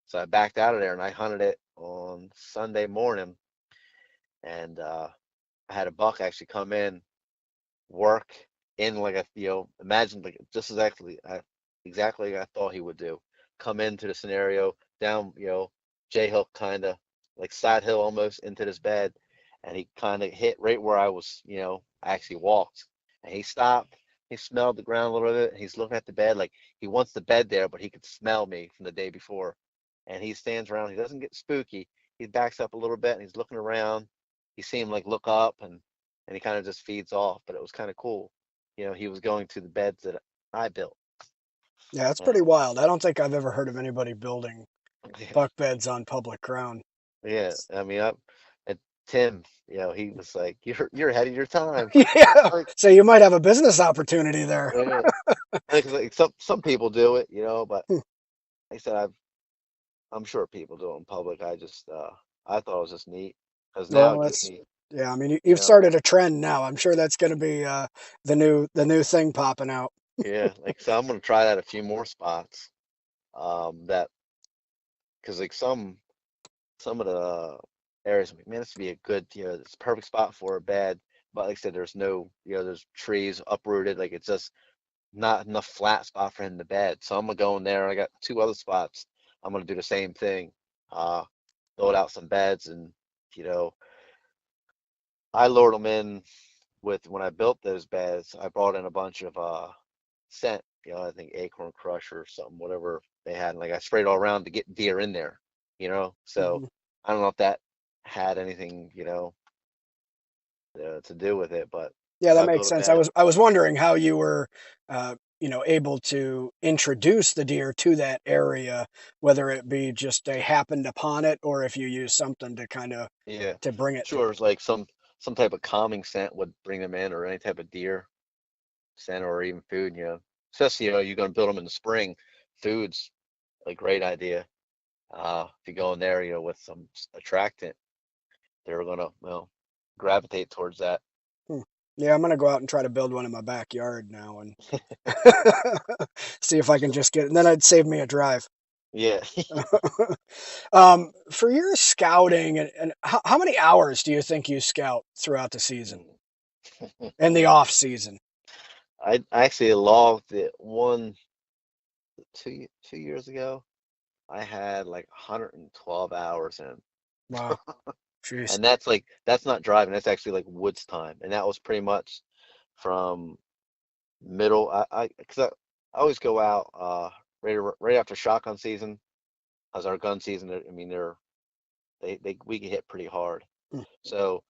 So I backed out of there and I hunted it on Sunday morning, and I had a buck actually come in, work in like a, imagine like just exactly like I thought he would do. Come into the scenario down, J Hill kind of like side hill almost into this bed, and he kind of hit right where I was, I actually walked, and he stopped. He smelled the ground a little bit, and he's looking at the bed like he wants the bed there, but he could smell me from the day before. And he stands around. He doesn't get spooky. He backs up a little bit, and he's looking around. He seemed like look up, and he kind of just feeds off. But it was kind of cool. He was going to the beds that I built.
Yeah, it's pretty
And
wild. I don't think I've ever heard of anybody building
yeah,
buck beds on public ground.
yeah. I mean, and Tim, he was like, "You're ahead of your time."
Yeah.
Like,
So you might have a business opportunity there.
yeah. Like some people do it, but
Hmm.
like I said, I'm sure people do it in public. I thought it was just neat because now
Well,
it gives
that's
me,
yeah. I mean,
you
you've
know,
started a trend now. I'm sure that's going to be the new thing popping out.
yeah. Like so, I'm gonna try that a few more spots. That because like some of the areas, I'm like, man, this would be a good, it's a perfect spot for a bed. But like I said, there's no, there's trees uprooted. Like it's just not enough flat spot for him to bed. So I'm gonna go in there. I got 2 other spots. I'm gonna do the same thing. Uh, Build out some beds, and you know, I lured them in with when I built those beds. I brought in a bunch of scent. I think Acorn Crush or something, whatever they had. And like I sprayed all around to get deer in there. So
Mhm.
I don't know if that had anything, to do with it, but
Yeah, that
I
makes
built a
sense. I
bed.
was I was wondering how you were, able to introduce the deer to that area, whether it be just they happened upon it or if you use something to kind of
Yeah,
to bring it to
sure. It's like some type of calming scent would bring them in, or any type of deer scent, or even food. Especially you're going to build them in the spring. Food's a great idea. If you go in there, with some attractant, they're gonna gravitate towards that.
them. Yeah, I'm gonna go out and try to build one in my backyard now and see if I can just get it. And then I'd save me a drive.
Yeah.
For your scouting, and how many hours do you think you scout throughout the season and the off season?
I actually logged it 2 years ago. I had like 112 hours in,
Wow, jeez.
and that's not driving. That's actually like woods time, and that was pretty much from middle. Because I always go out right after shotgun season, as our gun season. I mean, we get hit pretty hard.
Mm.
So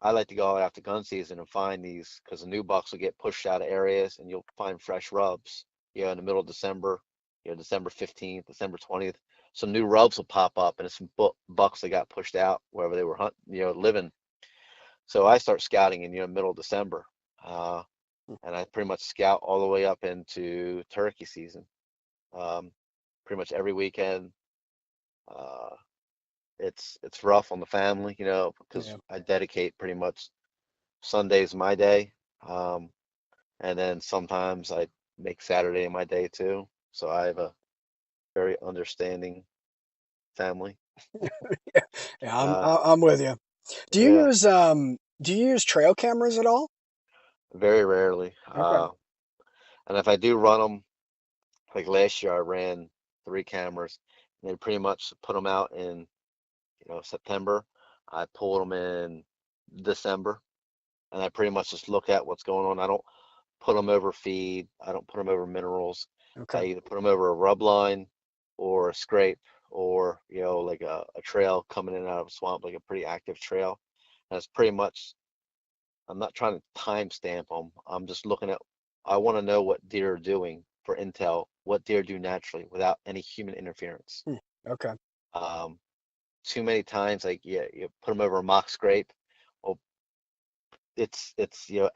I like to go out after gun season and find these because the new bucks will get pushed out of areas, and you'll find fresh rubs. In the middle of December, December 15th, December 20th. Some new rubs will pop up, and it's some bucks that got pushed out wherever they were hunting, living. So I start scouting in middle of December, uh, and I pretty much scout all the way up into turkey season. Um, Pretty much every weekend. Uh, it's rough on the family, because
Yeah.
I dedicate pretty much Sunday's my day. And then sometimes I make Saturday my day too. So I have a very understanding family.
Yeah,
Uh,
I'm with you.
yeah,
Do you use trail cameras at all?
very rarely.
Okay.
And if I do run them, like last year, I ran 3 cameras, and they pretty much put them out in, September. I pulled them in December, and I pretty much just look at what's going on. I don't put them over feed. I don't put them over minerals.
Okay.
I either put them over a rub line or a scrape or, like a trail coming in out of a swamp, like a pretty active trail. And it's pretty much, I'm not trying to timestamp them. I'm just looking at, I want to know what deer are doing for intel, what deer do naturally without any human interference.
Hmm. Okay.
Um, Too many times, like, yeah, you put them over a mock scrape. Well, it's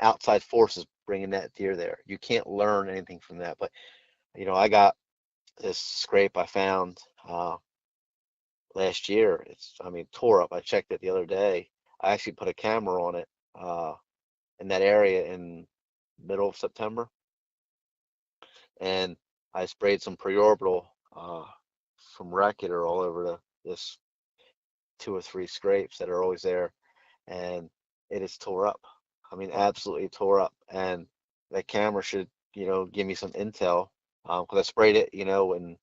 outside forces bringing that deer there. You can't learn anything from that. But I got this scrape I found last year. I mean, tore up. I checked it the other day. I actually put a camera on it in that area in middle of September, and I sprayed some preorbital from Racketer all over this 2 or 3 scrapes that are always there, and it is tore up. I mean, absolutely tore up. And that camera should, give me some intel, because I sprayed it, in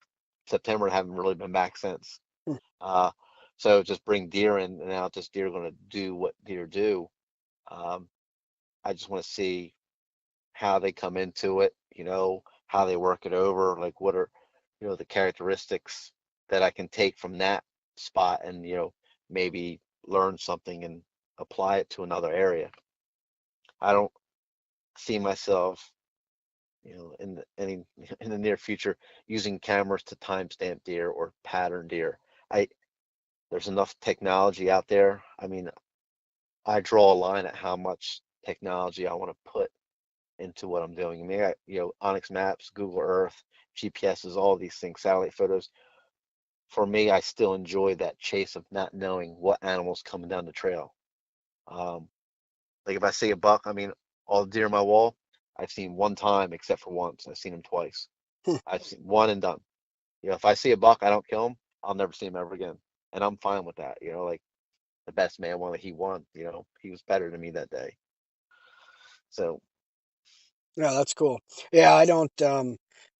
September and haven't really been back since.
Hmm.
Uh, so just bring deer in, and now just deer going to do what deer do. Um, I just want to see how they come into it, how they work it over, like what are, the characteristics that I can take from that spot and, maybe learn something and apply it to another area. I don't see myself, any in the near future using cameras to timestamp deer or pattern deer. I There's enough technology out there. I mean, I draw a line at how much technology I want to put into what I'm doing. I mean, Onyx Maps, Google Earth, GPSs, all these things, satellite photos. For me, I still enjoy that chase of not knowing what animal's coming down the trail. Um, like if I see a buck, I mean, all the deer on my wall, I've seen one time except for once. I've seen him twice.
Hmm.
I've seen one and done. If I see a buck, I don't kill him. I'll never see him ever again, and I'm fine with that. Like the best man won. He won. He was better than me that day. So,
Yeah, that's cool. Yeah, I don't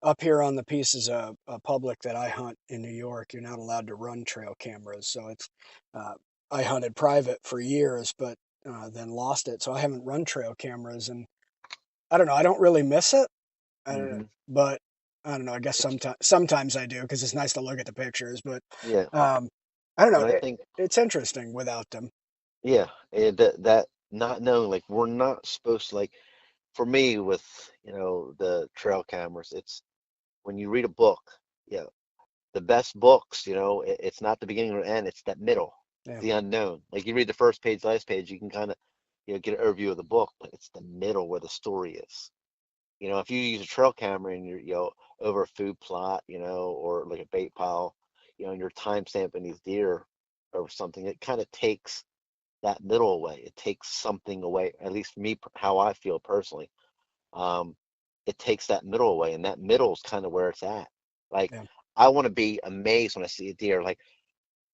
up here on the pieces of public that I hunt in New York, you're not allowed to run trail cameras. So it's uh, I hunted private for years, but then lost it. So I haven't run trail cameras, and I don't know. I don't really miss it,
hmm
but I don't know. I guess
it's
sometimes I do because it's nice to look at the pictures. But
yeah,
um, I don't know.
and I think
It's interesting without them.
yeah, that not knowing, like, we're not supposed to, like, for me with the trail cameras, it's when you read a book, yeah, the best books, it's not the beginning or end, it's that middle,
Yeah.
the unknown. Like you read the first page, last page, you can kind of, get an overview of the book, but it's the middle where the story is. If you use a trail camera and you're, over a food plot, or like a bait pile, and you're time stamping these deer or something, it kind of takes that middle away. It takes something away, at least for me, how I feel personally. Um, it takes that middle away, and that middle is kind of where it's at. Like,
Yeah.
I want to be amazed when I see a deer, like,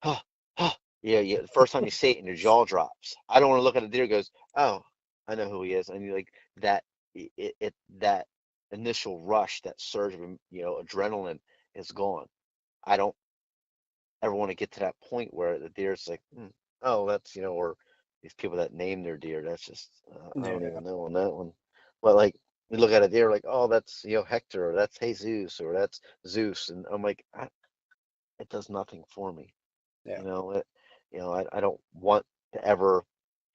huh, huh. Yeah, yeah. The first time you see it and your jaw drops. I don't want to look at a deer and goes, oh, I know who he is. And you like that that initial rush, that surge of adrenaline is gone. I don't ever want to get to that point where the deer's like, oh, that's or these people that name their deer. That's just I don't
Yeah.
even know on that one. But like we look at a deer like, oh, that's Hector, or that's Jesus, or that's Zeus, and I'm like, it does nothing for me.
Yeah.
I don't want to ever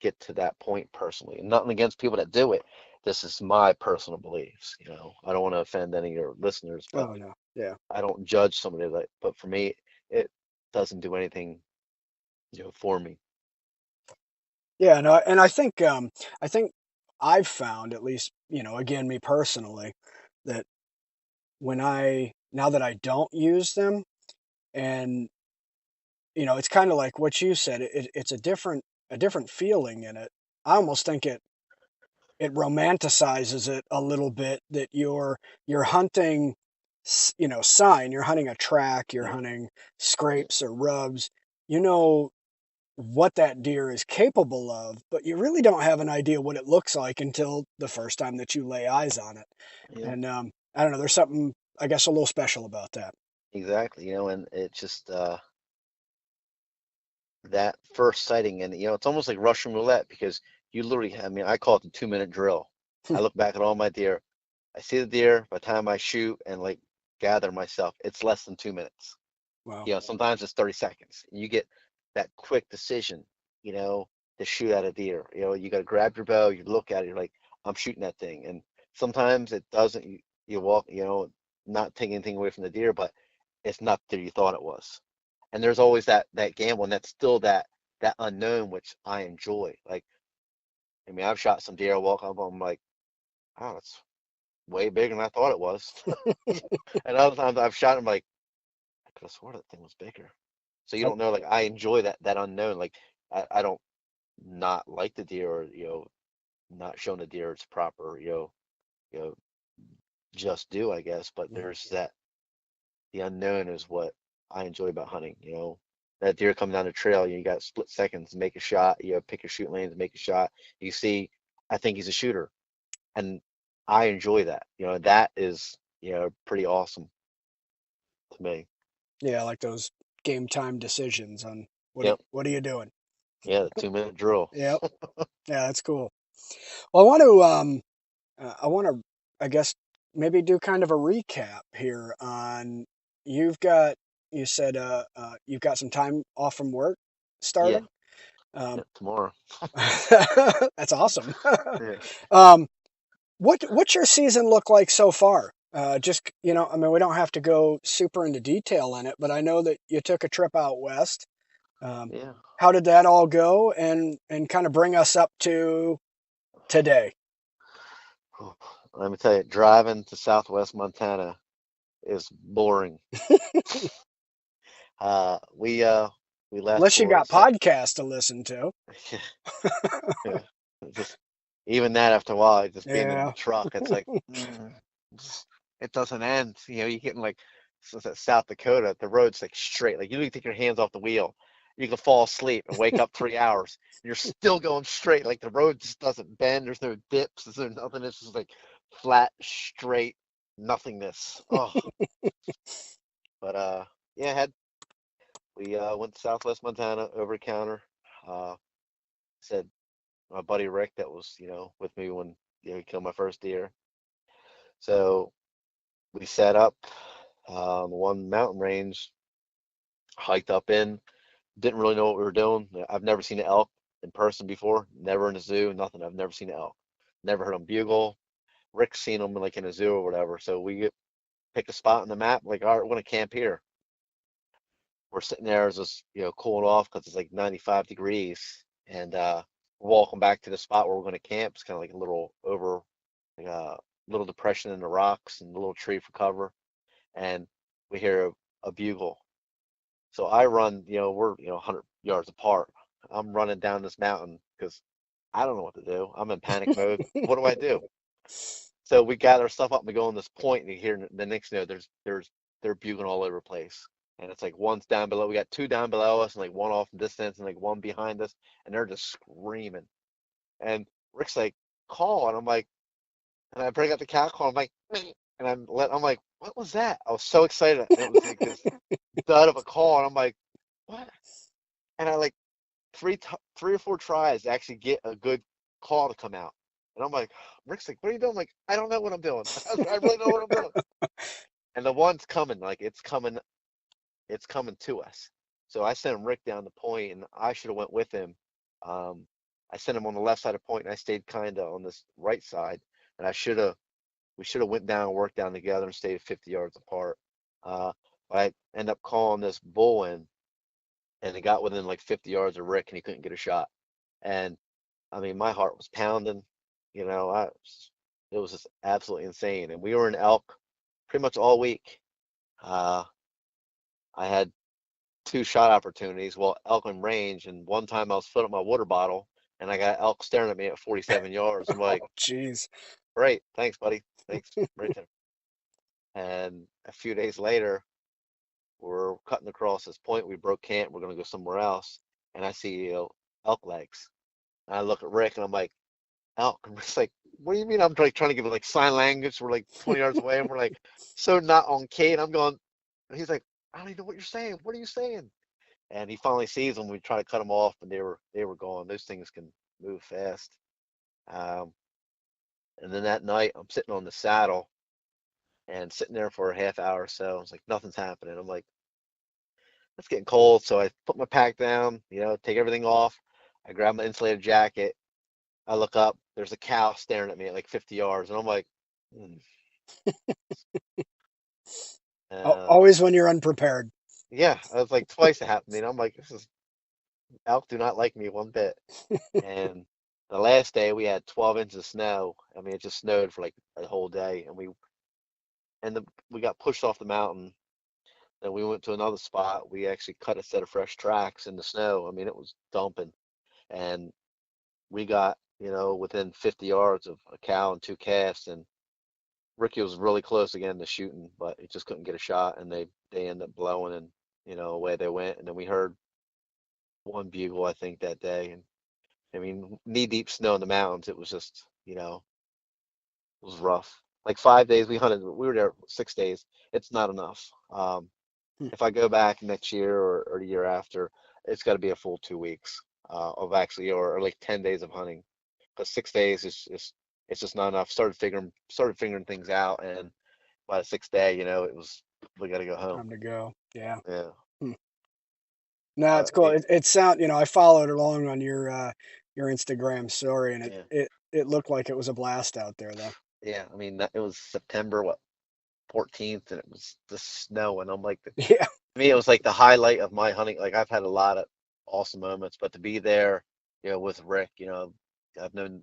get to that point personally. And nothing against people that do it. This is my personal beliefs. I don't want to offend any of your listeners, but
Oh no. Yeah.
I don't judge somebody that. But for me, it doesn't do anything, for me.
Yeah, no, and I think I've found, at least, again, me personally, that when I now that I don't use them, and it's kind of like what you said, it's a different feeling in it. I almost think it it romanticizes it a little bit that you're hunting, sign, you're hunting a track, you're
Yeah,
hunting
yeah,
scrapes or rubs. You know what that deer is capable of, but you really don't have an idea what it looks like until the first time that you lay eyes on it.
yeah,
And I don't know, there's something, I guess, a little special about that.
exactly. And it's just that first sighting, and it's almost like Russian roulette because you literally, I mean, I call it the 2-minute drill. I look back at all my deer, I see the deer. By the time I shoot and like gather myself, it's less than 2 minutes.
Wow.
Sometimes it's 30 seconds. You get that quick decision, you know, to shoot at a deer. You got to grab your bow, you look at it, you're like, I'm shooting that thing. And sometimes it doesn't, you walk, not taking anything away from the deer, but it's not the deer you thought it was. And there's always that gamble, and that's still that unknown, which I enjoy. Like, I mean, I've shot some deer, I walk up, I'm like, oh, it's way bigger than I thought it was. And other times I've shot them like, I could have sworn that thing was bigger. So you
I,
don't know, like I enjoy that unknown. Like I don't not like the deer, or not showing the deer its proper, you know, just do, I guess. But there's the unknown is what I enjoy about hunting. That deer coming down the trail, you got split seconds to make a shot, pick your shoot lanes and make a shot. You see, I think he's a shooter. And I enjoy that. That is, pretty awesome to me.
yeah, I like those game time decisions on
Yep.
what are you doing?
Yeah, the 2-minute drill.
Yep. Yeah, that's cool. Well, I want to, I guess, maybe do kind of a recap here on you've got, you said, you've got some time off from work
Yeah,
starting.
yeah,
Um,
tomorrow.
that's awesome.
Yeah.
um, what's your season look like so far? Just, I mean, we don't have to go super into detail in it, but I know that you took a trip out west. Um,
Yeah.
how did that all go, and kind of bring us up to today?
Whew. Let me tell you, driving to Southwest Montana is boring. We left
Unless you
for
got podcasts to listen to.
yeah, just even that after a while, just being in the
Yeah.
truck, it's like just- it doesn't end. You get in like South Dakota, the road's like straight. Like you can take your hands off the wheel. You can fall asleep and wake up 3 hours. And you're still going straight. Like the road just doesn't bend. There's no dips. There's no nothing. It's just like flat, straight nothingness. Oh, but yeah, we went to Southwest Montana over the counter. Uh, said my buddy Rick that was with me when he killed my first deer. So we set up on one mountain range, hiked up in. Didn't really know what we were doing. I've never seen an elk in person before. Never in a zoo. Nothing. I've never seen an elk. Never heard them bugle. Rick's seen them like in a zoo or whatever. So we pick a spot on the map. Like, all right, we're gonna camp here. We're sitting there as just cooling off because it's like 95 degrees, and we're walking back to the spot where we're gonna camp. It's kind of like a little like a little depression in the rocks and a little tree for cover, and we hear a bugle. So I run. We're 100 yards apart. I'm running down this mountain because I don't know what to do. I'm in panic mode. What do I do? So we gather stuff up and we go on this point, and you hear the next they're bugling all over the place. And it's like one's down below. We got two down below us, and like one off in distance, and like one behind us, and they're just screaming. And Rick's like, call, and I'm like, and I bring up the cat call. I'm like, and I'm like, what was that? I was so excited. And it was like this thud of a call, and I'm like, what? And I like three or four tries to actually get a good call to come out. And I'm like, Rick's like, what are you doing? I'm like, I don't know what I'm doing. I really don't know what I'm doing. And the one's coming, like it's coming to us. So I sent Rick down the point, and I should have went with him. Um, I sent him on the left side of the point, and I stayed kind of on this right side. And we should have went down and worked down together and stayed 50 yards apart. Uh, I end up calling this bull in, and it got within like 50 yards of Rick, and he couldn't get a shot. And I mean, my heart was pounding. It was just absolutely insane. And we were in elk pretty much all week. Uh, I had two shot opportunities, well, elk in range, and one time I was filling up my water bottle, and I got elk staring at me at 47 yards. I'm like,
Oh, jeez.
great, thanks, buddy. Thanks, right there. And a few days later, we're cutting across this point. We broke camp. We're gonna go somewhere else, and I see elk legs. And I look at Rick, and I'm like, elk. And Rick's like, what do you mean? I'm like trying to give it like sign language. We're like 20 yards away, and we're like so not on key. And I'm going, and he's like, I don't even know what you're saying. What are you saying? And he finally sees them. We try to cut them off, and they were gone. Those things can move fast. Um, and then that night, I'm sitting on the saddle and sitting there for a half hour or so. It's like nothing's happening. I'm like, it's getting cold, so I put my pack down, take everything off. I grab my insulated jacket. I look up. There's a cow staring at me at like 50 yards, and I'm like, hmm. Uh,
Always when you're unprepared.
yeah, I was like twice it happened. I'm like, this is elk do not like me one bit. And the last day we had 12 inches of snow. I mean, it just snowed for like a whole day, and we got pushed off the mountain. Then we went to another spot. We actually cut a set of fresh tracks in the snow. I mean, it was dumping, and we got within 50 yards of a cow and two calves, and Ricky was really close again to shooting, but he just couldn't get a shot, and they ended up blowing, and away they went. And then we heard one bugle, I think, that day, and I mean, knee deep snow in the mountains. It was just, it was rough. Like 5 days we hunted. We were there 6 days. It's not enough.
Hmm.
If I go back next year or the year after, it's got to be a full 2 weeks of actually, or like 10 days of hunting, because 6 days is it's just not enough. Started figuring things out, and by the sixth day, it was we got to go home.
Time to go. Yeah.
Yeah.
Hmm. No, it's
But
cool. It sound, I followed along on your Instagram story, and it,
yeah,
it it looked like it was a blast out there, though.
yeah. I mean, it was September what 14th, and it was the snow, and I'm like,
Yeah.
to me, it was like the highlight of my hunting. Like I've had a lot of awesome moments, but to be there, with Rick,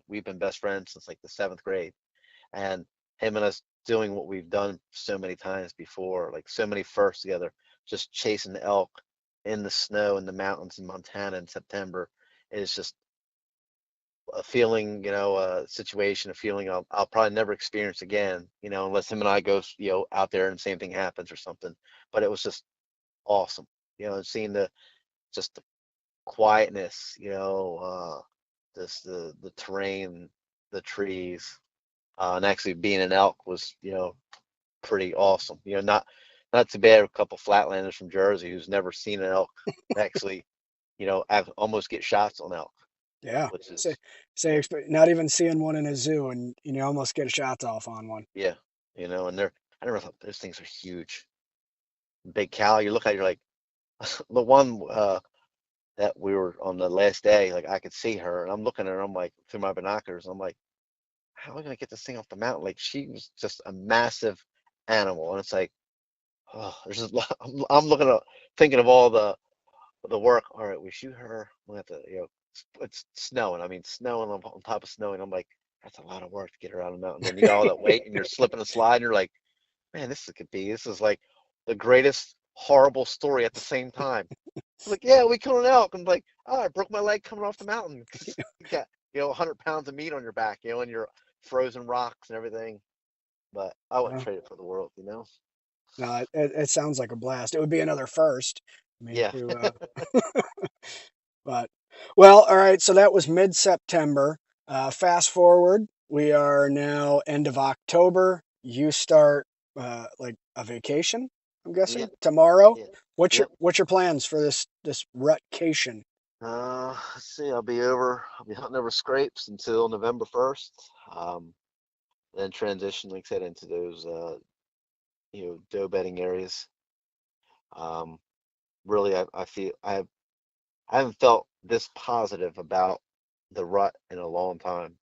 we've been best friends since like the seventh grade, and him and us doing what we've done so many times before, like so many firsts together, just chasing the elk in the snow in the mountains in Montana in September is just a feeling, a situation, a feeling I'll probably never experience again, unless him and I go, out there and the same thing happens or something. But it was just awesome, and seeing just the quietness, this the terrain, the trees, and actually being an elk was, pretty awesome. Not too bad. A couple flatlanders from Jersey who's never seen an elk actually, almost get shots on elk,
Yeah.
which
Say,
is
say, not even seeing one in a zoo, and you almost get shots off on one.
yeah, and I never thought those things are huge, big cow. You look at it, you're like the one that we were on the last day, like I could see her, and I'm looking at her, I'm like through my binoculars, I'm like, how am I gonna get this thing off the mountain? Like she was just a massive animal, and it's like, oh, there's just, I'm looking at thinking of all the work. All right, we shoot her. We have to, it's snowing. I mean, snowing on top of snowing. I'm like, that's a lot of work to get her out of the mountain. Then you got all that weight, and you're slipping and sliding. You're like, man, this is like the greatest horrible story at the same time. Like, yeah, we killed an elk. I'm like, oh, I broke my leg coming off the mountain because you got, 100 pounds of meat on your back, and your frozen rocks and everything. But I wouldn't
Uh,
trade it for the world.
no, it sounds like a blast. It would be another first. I mean,
Yeah,
but well, all right. So that was mid-September. Fast forward, we are now end of October. You start like a vacation, I'm
yeah,
guessing tomorrow.
yeah,
What's your
yep.
what's your plans for this rutcation?
Let's see. I'll be hunting over scrapes until November 1st. Then transition, like I said, into those, doe bedding areas. Um, really, I feel I haven't felt this positive about the rut in a long time.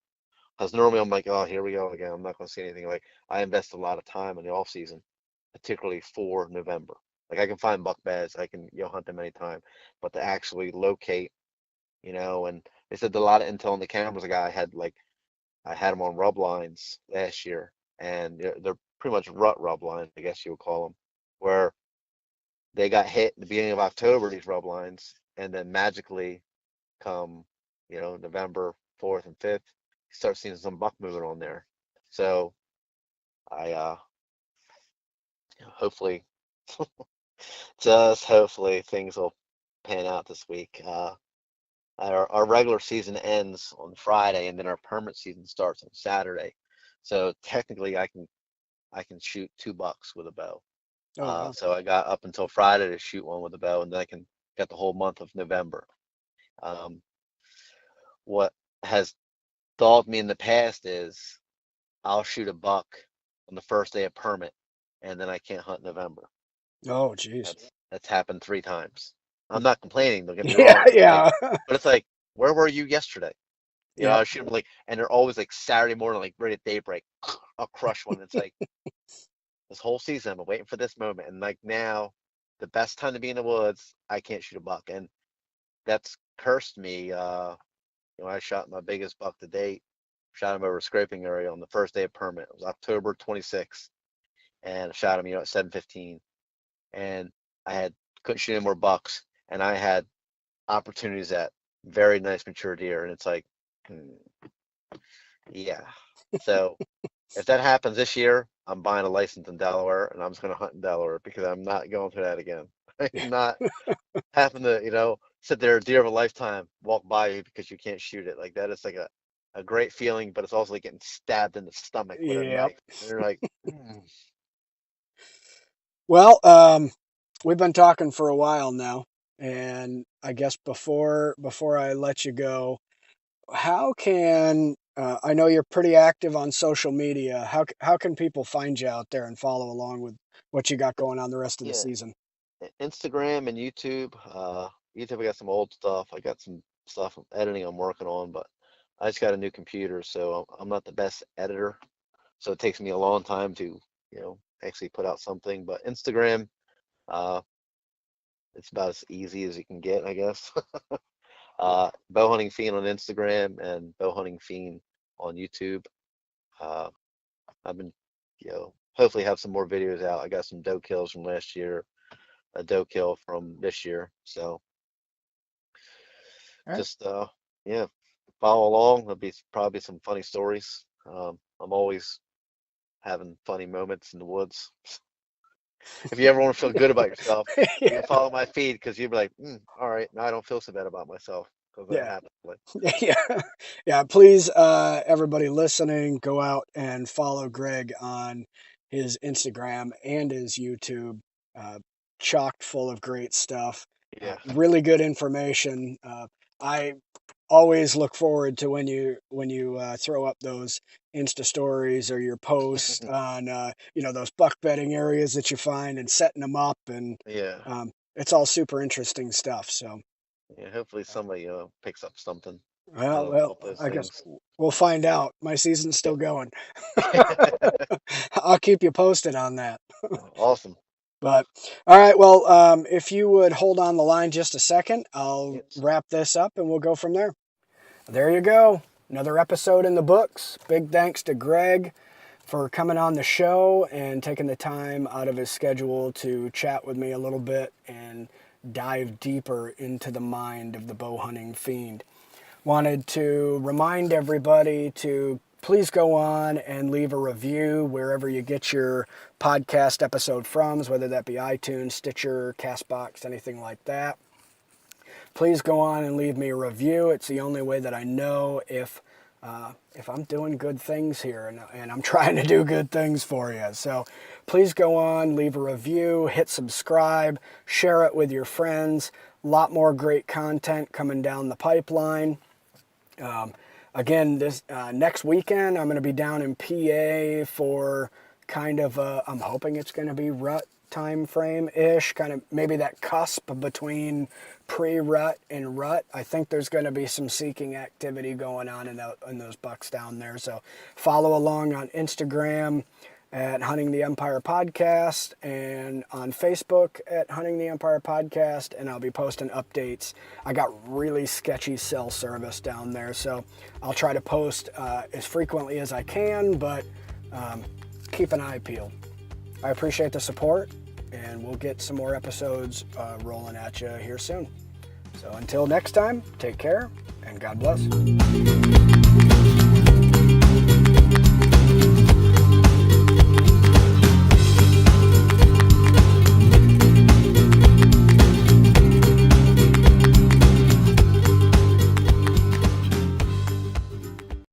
Because normally I'm like, oh, here we go again. I'm not going to see anything. Like I invest a lot of time in the off season, particularly for November. Like I can find buck beds, I can hunt them anytime, but to actually locate, and they said a lot of intel on the cameras. A guy had like I had them on rub lines last year, and they're pretty much rub lines, I guess you would call them, where they got hit in the beginning of October, these rub lines, and then magically come November 4th and 5th, you start seeing some buck movement on there. So I hopefully, just hopefully things will pan out this week. Our regular season ends on Friday, and then our permit season starts on Saturday. So technically, I can shoot 2 bucks with a bow.
Oh, wow.
So I got up until Friday to shoot one with a bow, and then I can get the whole month of November. Um, what has dogged me in the past is I'll shoot a buck on the first day of permit, and then I can't hunt November.
Oh, geez.
That's happened 3 times. I'm not complaining, don't get me
Yeah,
wrong.
yeah.
But it's like, where were you yesterday?
Yeah.
I shoot them and they're always like Saturday morning, like right at daybreak. I'll crush one. It's like this whole season I've been waiting for this moment, and like now, the best time to be in the woods, I can't shoot a buck, and that's cursed me. I shot my biggest buck to date. Shot him over a scraping area on the first day of permit. It was October 26th, and I shot him, at 7:15, and couldn't shoot any more bucks, and I had opportunities at very nice mature deer, and it's like, yeah. So if that happens this year, I'm buying a license in Delaware, and I'm just going to hunt in Delaware because I'm not going through that again. I'm not having to, sit there, deer of a lifetime, walk by you because you can't shoot it. Like that is like a great feeling, but it's also like getting stabbed in the stomach with a
Yep.
knife. And you're like,
Well, we've been talking for a while now, and I guess before I let you go, how can I know you're pretty active on social media. How can people find you out there and follow along with what you got going on the rest of the
yeah,
season?
Instagram and YouTube. YouTube, I got some old stuff. I got some stuff editing I'm working on, but I just got a new computer, so I'm not the best editor. So it takes me a long time to, actually put out something. But Instagram, it's about as easy as you can get, I guess. Bowhunting Fiend on Instagram and Bowhunting Fiend on YouTube. Uh, I've been, hopefully have some more videos out. I got some doe kills from last year, a doe kill from this year. So
All right.
just, yeah, follow along. There'll be probably some funny stories. I'm always having funny moments in the woods. If you ever want to feel good about yourself, you
Yeah.
can follow my feed because you'll be like, all right, now I don't feel so bad about myself because that
Yeah.
happened. Like,
Yeah. Yeah. Please, everybody listening, go out and follow Greg on his Instagram and his YouTube. Uh, Chocked full of great stuff.
yeah.
Really good information. I always look forward to when you throw up those Insta stories or your posts on those buck bedding areas that you find and setting them up, and
Yeah.
it's all super interesting stuff. So,
Yeah. Hopefully somebody picks up something
well,
out
well,
of those
I guess
things.
we'll find out. My season's still
Yep.
going. I'll keep you posted on that.
Awesome.
But all right, well, if you would hold on the line just a second, I'll
Yes.
wrap this up and we'll go from there. There you go. Another episode in the books. Big thanks to Greg for coming on the show and taking the time out of his schedule to chat with me a little bit and dive deeper into the mind of the bow hunting fiend. Wanted to remind everybody to please go on and leave a review wherever you get your podcast episode from, whether that be iTunes, Stitcher, Castbox, anything like that. Please go on and leave me a review. It's the only way that I know if I'm doing good things here, and I'm trying to do good things for you. So please go on, leave a review, hit subscribe, share it with your friends. A lot more great content coming down the pipeline. Again, this next weekend, I'm going to be down in PA for kind of I'm hoping it's going to be rut time frame-ish, kind of maybe that cusp between pre-rut and rut. I think there's going to be some seeking activity going on in those bucks down there. So follow along on Instagram at Hunting the Empire Podcast and on Facebook at Hunting the Empire Podcast, and I'll be posting updates. I got really sketchy cell service down there, so I'll try to post as frequently as I can, but keep an eye peeled. I appreciate the support, and we'll get some more episodes rolling at you here soon. So until next time, take care and God bless.